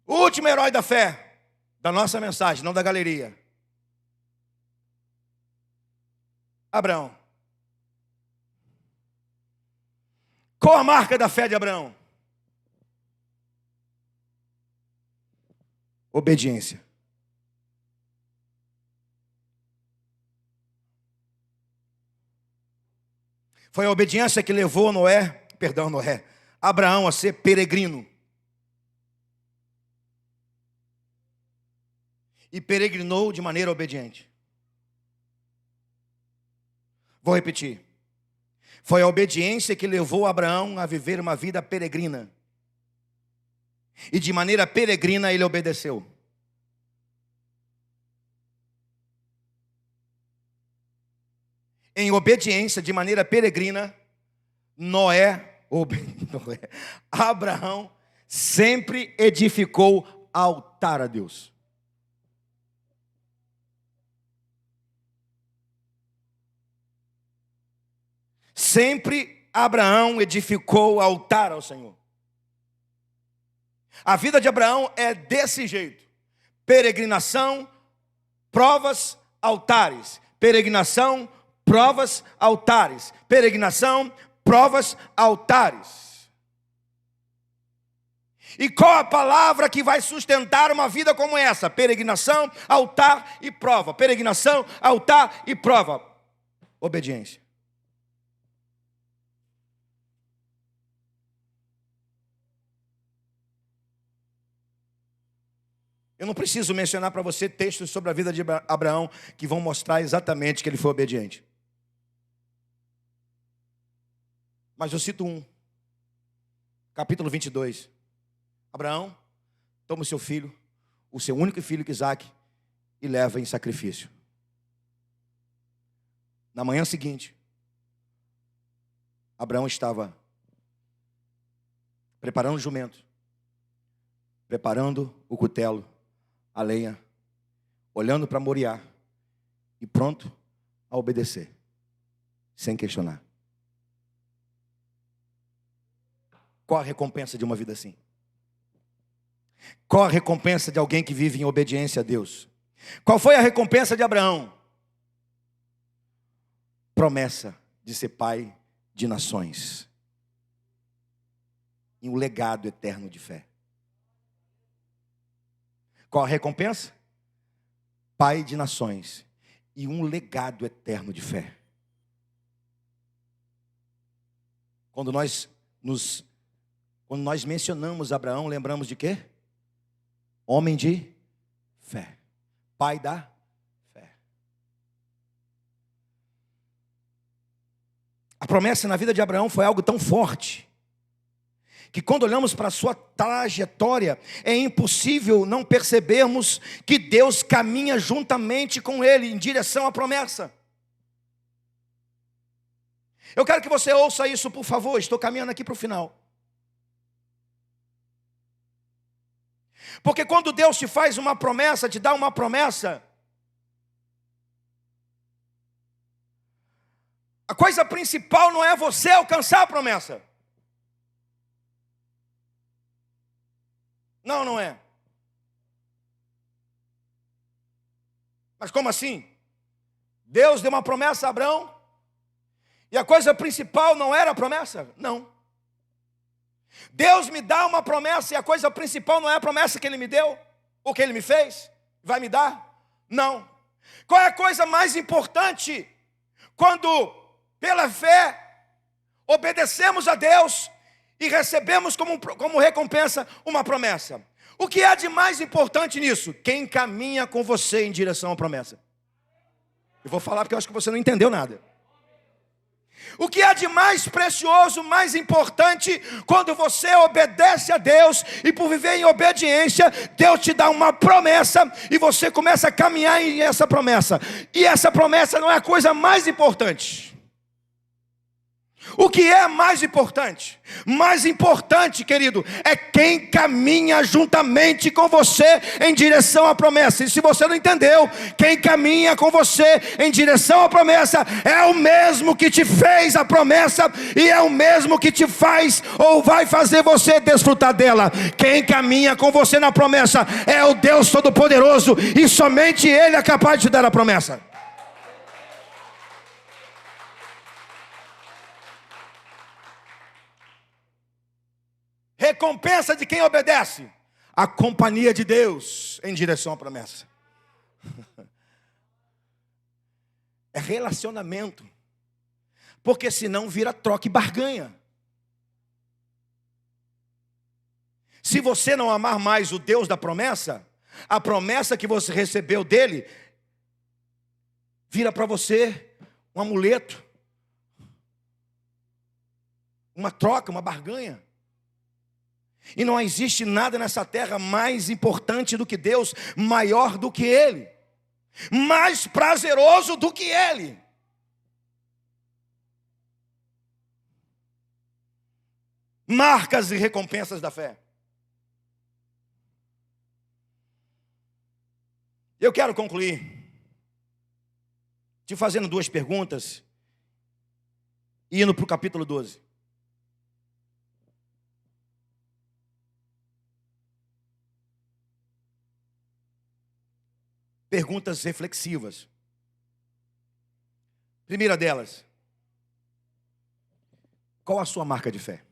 O último herói da fé, da nossa mensagem, não da galeria, Abraão. Qual a marca da fé de Abraão? Obediência. Foi a obediência que levou Abraão a ser peregrino. E peregrinou de maneira obediente. Vou repetir. Foi a obediência que levou Abraão a viver uma vida peregrina. E de maneira peregrina ele obedeceu. Em obediência, de maneira peregrina, Abraão sempre edificou altar a Deus. Sempre Abraão edificou altar ao Senhor. A vida de Abraão é desse jeito: peregrinação, provas, altares. Peregrinação, provas, altares. Peregrinação, provas, altares. E qual a palavra que vai sustentar uma vida como essa? Peregrinação, altar e prova. Peregrinação, altar e prova. Obediência. Eu não preciso mencionar para você textos sobre a vida de Abraão que vão mostrar exatamente que ele foi obediente. Mas eu cito um. Capítulo 22. Abraão toma o seu filho, o seu único filho, Isaque, e leva em sacrifício. Na manhã seguinte, Abraão estava preparando o jumento, preparando o cutelo, a lenha, olhando para Moriá e pronto a obedecer, sem questionar. Qual a recompensa de uma vida assim? Qual a recompensa de alguém que vive em obediência a Deus? Qual foi a recompensa de Abraão? Promessa de ser pai de nações e um legado eterno de fé. Qual a recompensa? Pai de nações e um legado eterno de fé. Quando nós mencionamos Abraão, lembramos de quê? Homem de fé. Pai da fé. A promessa na vida de Abraão foi algo tão forte que quando olhamos para a sua trajetória, é impossível não percebermos que Deus caminha juntamente com ele em direção à promessa. Eu quero que você ouça isso, por favor. Estou caminhando aqui para o final. Porque quando Deus te faz uma promessa, te dá uma promessa, a coisa principal não é você alcançar a promessa. Não, não é. Mas como assim? Deus deu uma promessa a Abraão e a coisa principal não era a promessa? Não. Deus me dá uma promessa e a coisa principal não é a promessa que Ele me deu, o que Ele me fez, vai me dar? Não. Qual é a coisa mais importante quando, pela fé, obedecemos a Deus e recebemos como recompensa uma promessa? O que há de mais importante nisso? Quem caminha com você em direção à promessa. Eu vou falar porque eu acho que você não entendeu nada. O que há de mais precioso, mais importante, quando você obedece a Deus, e por viver em obediência, Deus te dá uma promessa, e você começa a caminhar em essa promessa. E essa promessa não é a coisa mais importante. O que é mais importante? Mais importante, querido, é quem caminha juntamente com você em direção à promessa. E se você não entendeu, quem caminha com você em direção à promessa é o mesmo que te fez a promessa e é o mesmo que te faz ou vai fazer você desfrutar dela. Quem caminha com você na promessa é o Deus Todo-Poderoso, e somente Ele é capaz de te dar a promessa. Recompensa de quem obedece: a companhia de Deus em direção à promessa. É relacionamento. Porque senão vira troca e barganha. Se você não amar mais o Deus da promessa, a promessa que você recebeu dele vira para você um amuleto, uma troca, uma barganha. E não existe nada nessa terra mais importante do que Deus, maior do que Ele, mais prazeroso do que Ele. Marcas e recompensas da fé. Eu quero concluir te fazendo duas perguntas e indo para o capítulo 12. Perguntas reflexivas. Primeira delas: qual a sua marca de fé?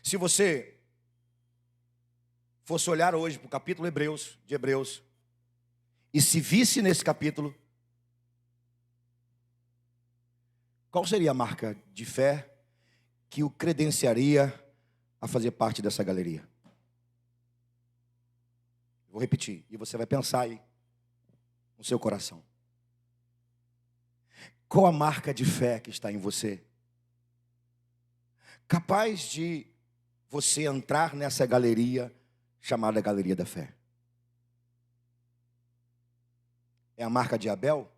Se você fosse olhar hoje para o capítulo de Hebreus, e se visse nesse capítulo, qual seria a marca de fé que o credenciaria a fazer parte dessa galeria? Vou repetir, e você vai pensar aí no seu coração. Qual a marca de fé que está em você? Capaz de você entrar nessa galeria chamada Galeria da Fé. É a marca de Abel?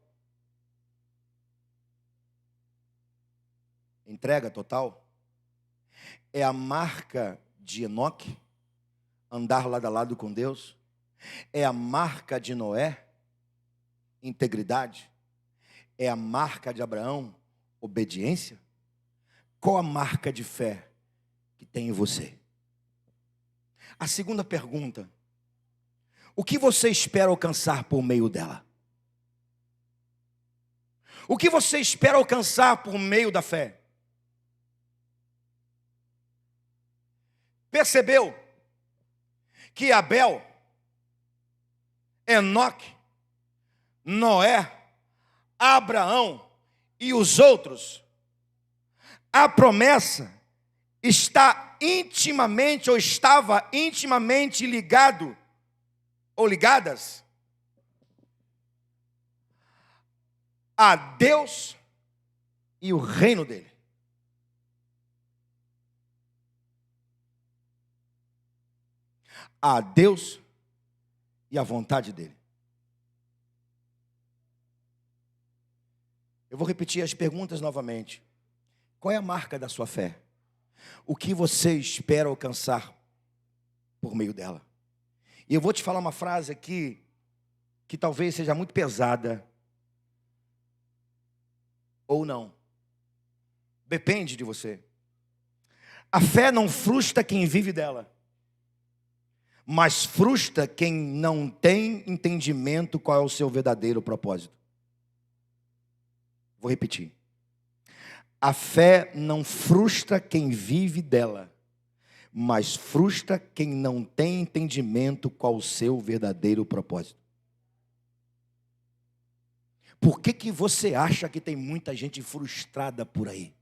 Entrega total? É a marca de Enoque? Andar lado a lado com Deus? É a marca de Noé? Integridade? É a marca de Abraão? Obediência? Qual a marca de fé que tem em você? A segunda pergunta: o que você espera alcançar por meio dela? O que você espera alcançar por meio da fé? Percebeu que Abel, Enoque, Noé, Abraão e os outros, a promessa está intimamente ou estava intimamente ligado ou ligadas a Deus e o reino dele. A Deus e a vontade dele. Eu vou repetir as perguntas novamente. Qual é a marca da sua fé? O que você espera alcançar por meio dela? E eu vou te falar uma frase aqui que talvez seja muito pesada ou não. Depende de você. A fé não frustra quem vive dela, mas frustra quem não tem entendimento qual é o seu verdadeiro propósito. Vou repetir. A fé não frustra quem vive dela, mas frustra quem não tem entendimento qual o seu verdadeiro propósito. Por que você acha que tem muita gente frustrada por aí?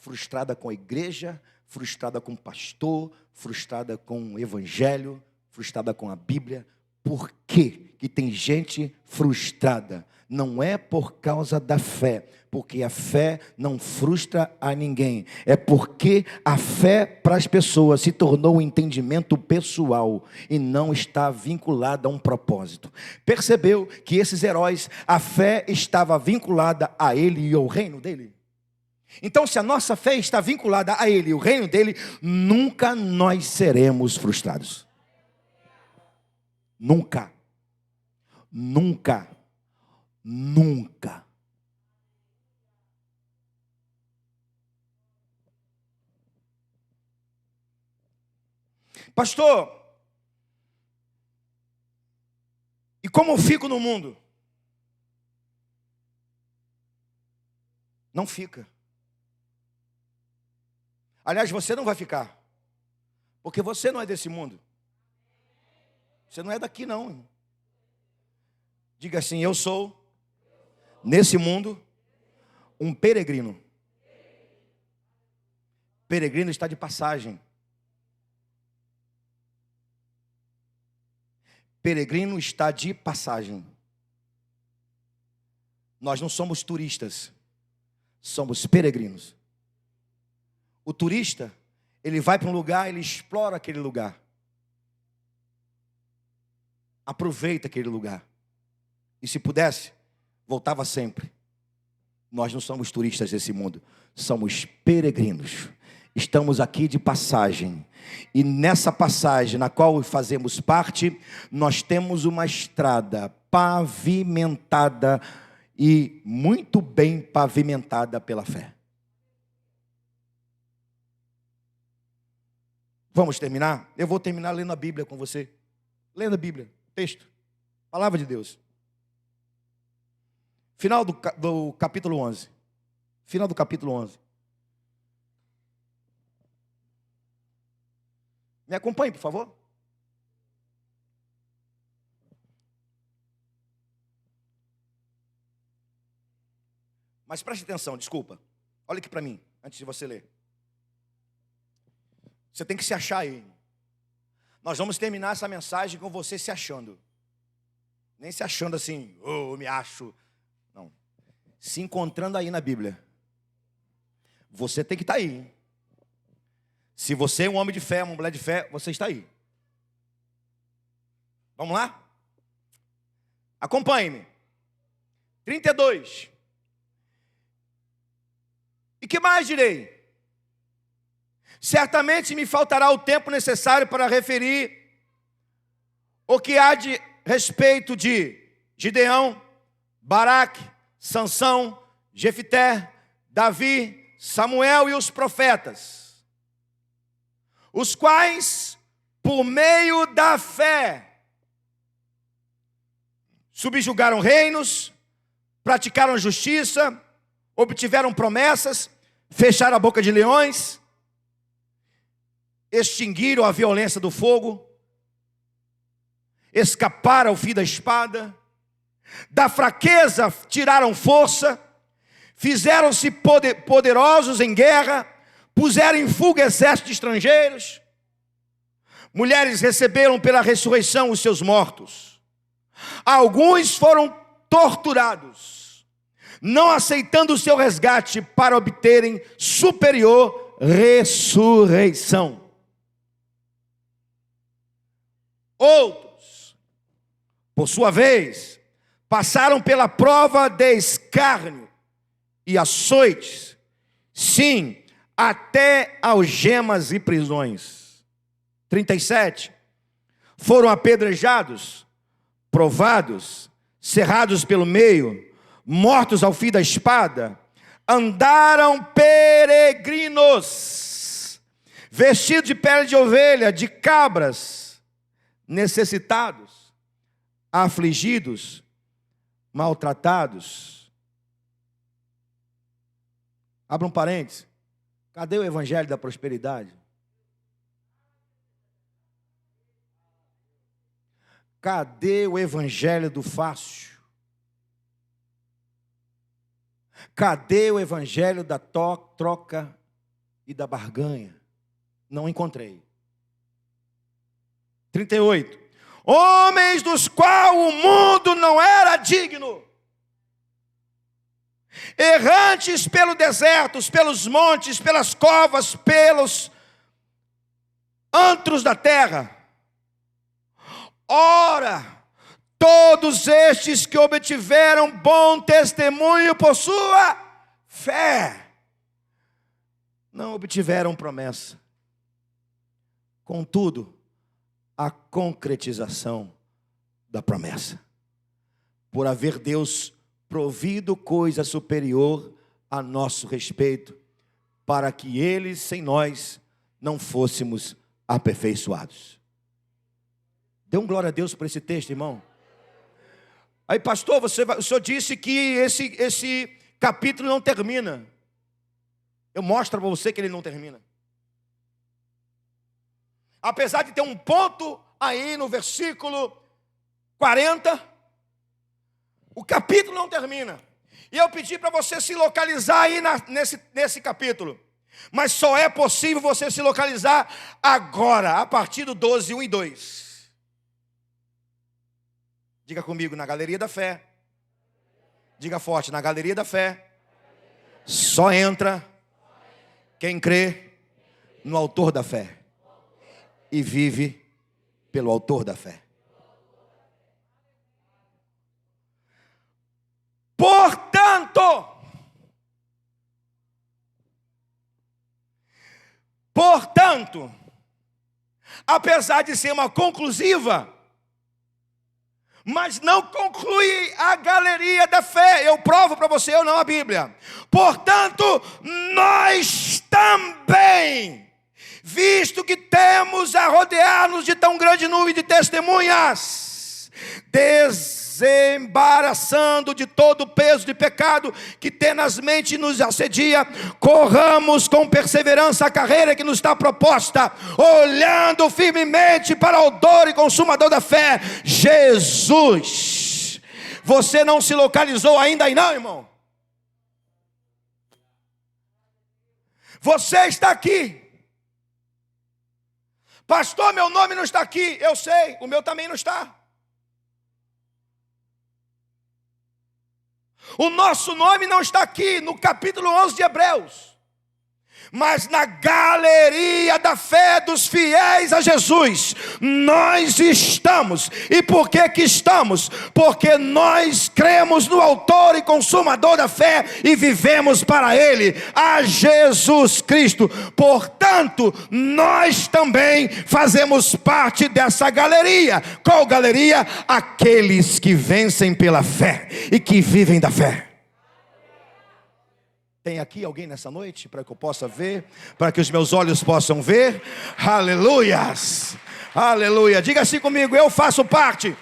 frustrada com a igreja, frustrada com o pastor, frustrada com o evangelho, frustrada com a Bíblia. Por quê que tem gente frustrada? Não é por causa da fé, porque a fé não frustra a ninguém. É porque a fé para as pessoas se tornou um entendimento pessoal e não está vinculada a um propósito. Percebeu que esses heróis, a fé estava vinculada a ele e ao reino dele? Então, se a nossa fé está vinculada a ele e o reino dele, nunca nós seremos frustrados. Nunca. Nunca. Nunca. Pastor, e como eu fico no mundo? Não fica. Aliás, você não vai ficar, porque você não é desse mundo. Você não é daqui, não. Diga assim: eu sou, nesse mundo, um peregrino. Peregrino está de passagem. Peregrino está de passagem. Nós não somos turistas, somos peregrinos. O turista, ele vai para um lugar, ele explora aquele lugar. Aproveita aquele lugar. E se pudesse, voltava sempre. Nós não somos turistas desse mundo, somos peregrinos. Estamos aqui de passagem. E nessa passagem, na qual fazemos parte, nós temos uma estrada pavimentada e muito bem pavimentada pela fé. Vamos terminar? Eu vou terminar lendo a Bíblia com você. Lendo a Bíblia, texto, palavra de Deus. Final do capítulo 11. Final do capítulo 11. Me acompanhe, por favor. Mas preste atenção, desculpa. Olha aqui para mim, antes de você ler. Você tem que se achar aí. Nós vamos terminar essa mensagem com você se achando. Nem se achando assim, eu me acho. Não. Se encontrando aí na Bíblia. Você tem que estar aí. Se você é um homem de fé, uma mulher de fé, você está aí. Vamos lá? Acompanhe-me. 32. E que mais direi? Certamente me faltará o tempo necessário para referir o que há de respeito de Gideão, Baraque, Sansão, Jefité, Davi, Samuel e os profetas, os quais, por meio da fé, subjugaram reinos, praticaram justiça, obtiveram promessas, fecharam a boca de leões, extinguiram a violência do fogo, escaparam ao fim da espada, da fraqueza tiraram força, fizeram-se poderosos em guerra, puseram em fuga exércitos estrangeiros, mulheres receberam pela ressurreição os seus mortos, alguns foram torturados, não aceitando o seu resgate para obterem superior ressurreição. Outros, por sua vez, passaram pela prova de escárnio e açoites, sim, até algemas e prisões. 37. Foram apedrejados, provados, cerrados pelo meio, mortos ao fim da espada, andaram peregrinos, vestidos de pele de ovelha, de cabras, necessitados, afligidos, maltratados. Abra um parênteses. Cadê o evangelho da prosperidade? Cadê o evangelho do fácil? Cadê o evangelho da troca e da barganha. Não encontrei. 38. Homens dos quais o mundo não era digno, errantes pelo deserto, pelos montes, pelas covas, pelos antros da terra. Ora, todos estes que obtiveram bom testemunho por sua fé, não obtiveram promessa. Contudo, a concretização da promessa, por haver Deus provido coisa superior a nosso respeito, para que eles sem nós não fôssemos aperfeiçoados. Dê um glória a Deus por esse texto, irmão. Aí, pastor, o senhor disse que esse capítulo não termina. Eu mostro para você que ele não termina. Apesar de ter um ponto aí no versículo 40, o capítulo não termina. E eu pedi para você se localizar aí nesse capítulo. Mas só é possível você se localizar agora, a partir do 12, 1 e 2. Diga comigo, na galeria da fé. Diga forte, na galeria da fé. Só entra quem crê no autor da fé e vive pelo autor da fé. Portanto, apesar de ser uma conclusiva, mas não conclui a galeria da fé. Eu provo para você, eu não a Bíblia. Portanto, nós também, visto que temos a rodear-nos de tão grande nuvem de testemunhas, desembaraçando de todo o peso de pecado que tenazmente nos assedia, corramos com perseverança a carreira que nos está proposta, olhando firmemente para o autor e consumador da fé, Jesus. Você não se localizou ainda aí não, irmão? Você está aqui. Pastor, meu nome não está aqui. Eu sei, o meu também não está. O nosso nome não está aqui no capítulo 11 de Hebreus, mas na galeria da fé dos fiéis a Jesus, nós estamos. E por que que estamos? Porque nós cremos no autor e consumador da fé e vivemos para Ele, a Jesus Cristo. Portanto, nós também fazemos parte dessa galeria. Qual galeria? Aqueles que vencem pela fé e que vivem da fé. Tem aqui alguém nessa noite para que eu possa ver, para que os meus olhos possam ver? Aleluias, aleluia. Diga assim comigo, eu faço parte.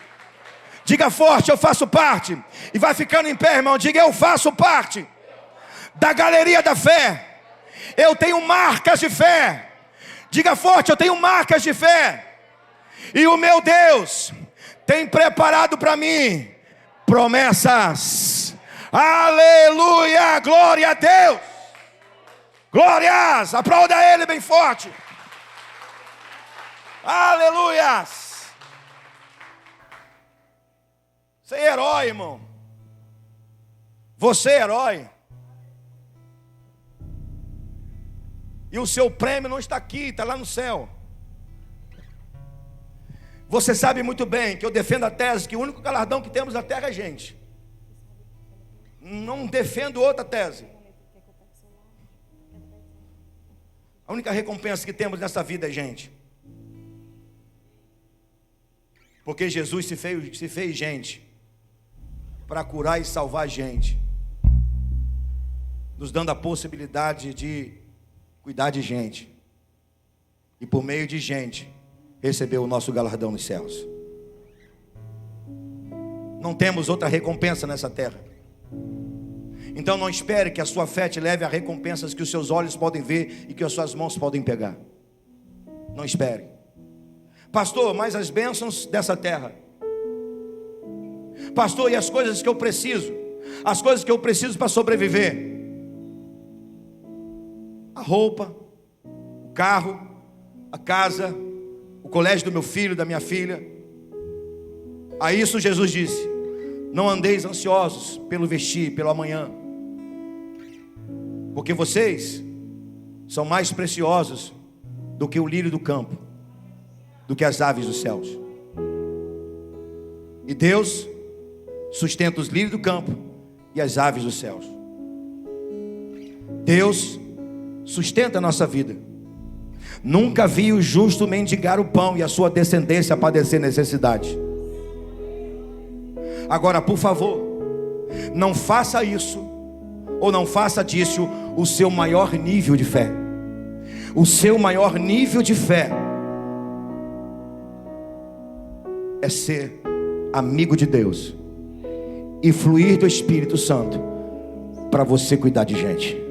Diga forte, eu faço parte. E vai ficando em pé, irmão, diga, eu faço parte da galeria da fé. Eu tenho marcas de fé. Diga forte, eu tenho marcas de fé. E o meu Deus tem preparado para mim promessas. Aleluia, glória a Deus. Glórias, aplauda Ele bem forte. Aleluias. Você é herói, irmão. Você é herói. E o seu prêmio não está aqui, está lá no céu. Você sabe muito bem que eu defendo a tese que o único galardão que temos na terra é gente. Não defendo outra tese. A única recompensa que temos nessa vida é gente. Porque Jesus se fez gente para curar e salvar gente, nos dando a possibilidade de cuidar de gente e por meio de gente receber o nosso galardão nos céus. Não temos outra recompensa nessa terra. Então não espere que a sua fé te leve a recompensas que os seus olhos podem ver e que as suas mãos podem pegar. Não espere. Pastor, mas as bênçãos dessa terra. Pastor, e as coisas que eu preciso? As coisas que eu preciso para sobreviver? A roupa, carro, a casa, o colégio do meu filho, da minha filha. A isso Jesus disse: não andeis ansiosos pelo vestir, pelo amanhã, porque vocês são mais preciosos do que o lírio do campo, do que as aves dos céus. E Deus sustenta os lírios do campo e as aves dos céus. Deus sustenta a nossa vida. Nunca vi o justo mendigar o pão e a sua descendência padecer necessidade. Agora, por favor, não faça isso, ou não faça disso o seu maior nível de fé. O seu maior nível de fé é ser amigo de Deus e fluir do Espírito Santo para você cuidar de gente.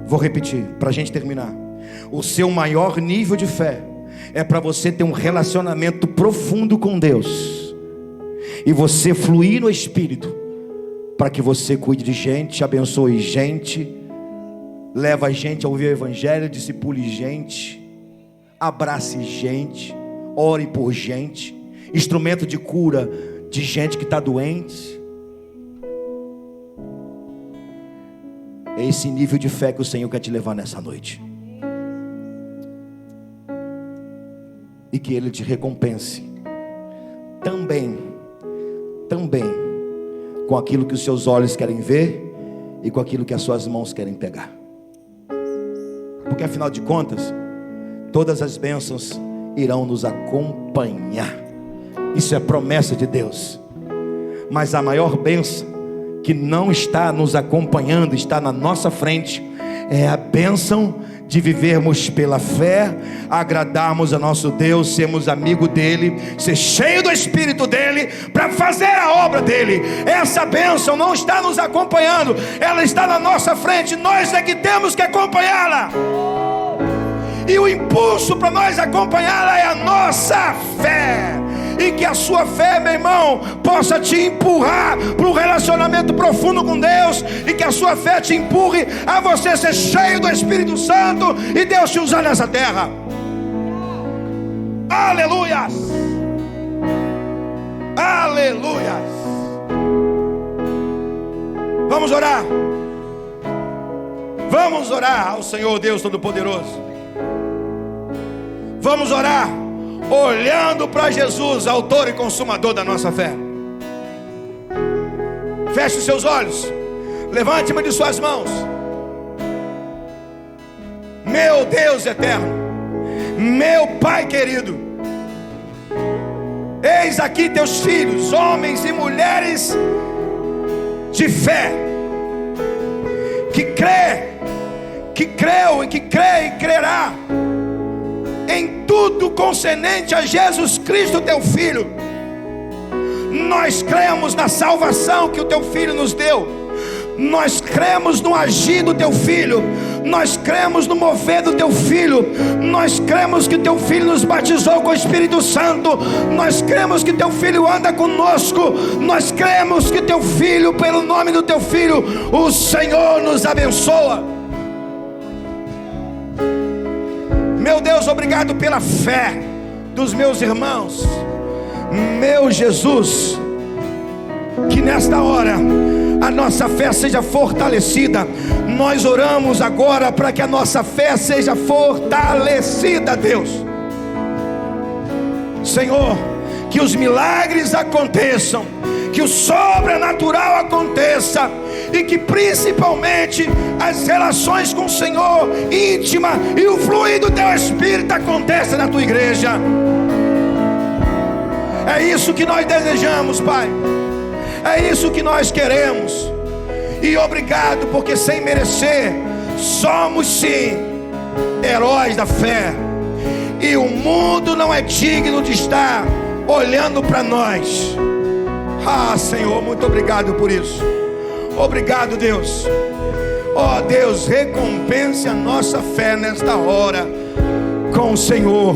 Vou repetir para a gente terminar. O seu maior nível de fé é para você ter um relacionamento profundo com Deus e você fluir no Espírito para que você cuide de gente, abençoe gente, leva gente a ouvir o Evangelho, discipule gente, abrace gente, ore por gente, instrumento de cura de gente que está doente. É esse nível de fé que o Senhor quer te levar nessa noite. E que Ele te recompense também com aquilo que os seus olhos querem ver e com aquilo que as suas mãos querem pegar. Porque afinal de contas, todas as bênçãos irão nos acompanhar. Isso é promessa de Deus. Mas a maior bênção que não está nos acompanhando, está na nossa frente, é a bênção de vivermos pela fé, agradarmos a nosso Deus, sermos amigos dEle, ser cheio do Espírito dEle, para fazer a obra dEle. Essa bênção não está nos acompanhando, ela está na nossa frente, nós é que temos que acompanhá-la. E o impulso para nós acompanhá-la é a nossa fé. E que a sua fé, meu irmão, possa te empurrar para um relacionamento profundo com Deus. E que a sua fé te empurre a você ser cheio do Espírito Santo e Deus te usar nessa terra. Aleluias! Aleluias! Vamos orar. Vamos orar ao Senhor Deus Todo-Poderoso. Vamos orar olhando para Jesus, autor e consumador da nossa fé. Feche os seus olhos, levante uma de suas mãos. Meu Deus eterno, meu Pai querido, eis aqui teus filhos, homens e mulheres de fé, que creu e que crê e crerá em tudo concernente a Jesus Cristo teu Filho. Nós cremos na salvação que o teu Filho nos deu. Nós cremos no agir do teu Filho. Nós cremos no mover do teu Filho. Nós cremos que teu Filho nos batizou com o Espírito Santo. Nós cremos que teu Filho anda conosco. Nós cremos que teu Filho, pelo nome do teu Filho, o Senhor nos abençoa. Meu Deus, obrigado pela fé dos meus irmãos. Meu Jesus, que nesta hora a nossa fé seja fortalecida. Nós oramos agora para que a nossa fé seja fortalecida, Deus. Senhor, que os milagres aconteçam, que o sobrenatural aconteça, e que principalmente as relações com o Senhor íntima e o fluir do teu Espírito aconteça na tua igreja. É isso que nós desejamos, Pai. É isso que nós queremos. E obrigado, porque sem merecer somos sim heróis da fé, e o mundo não é digno de estar olhando para nós. Ah, Senhor, muito obrigado por isso. Obrigado, Deus. Ó Deus, recompense a nossa fé nesta hora com o Senhor,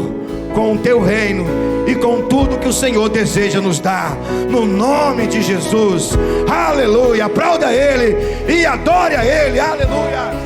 com o teu reino e com tudo que o Senhor deseja nos dar, no nome de Jesus. Aleluia. Aplauda Ele e adore a Ele. Aleluia.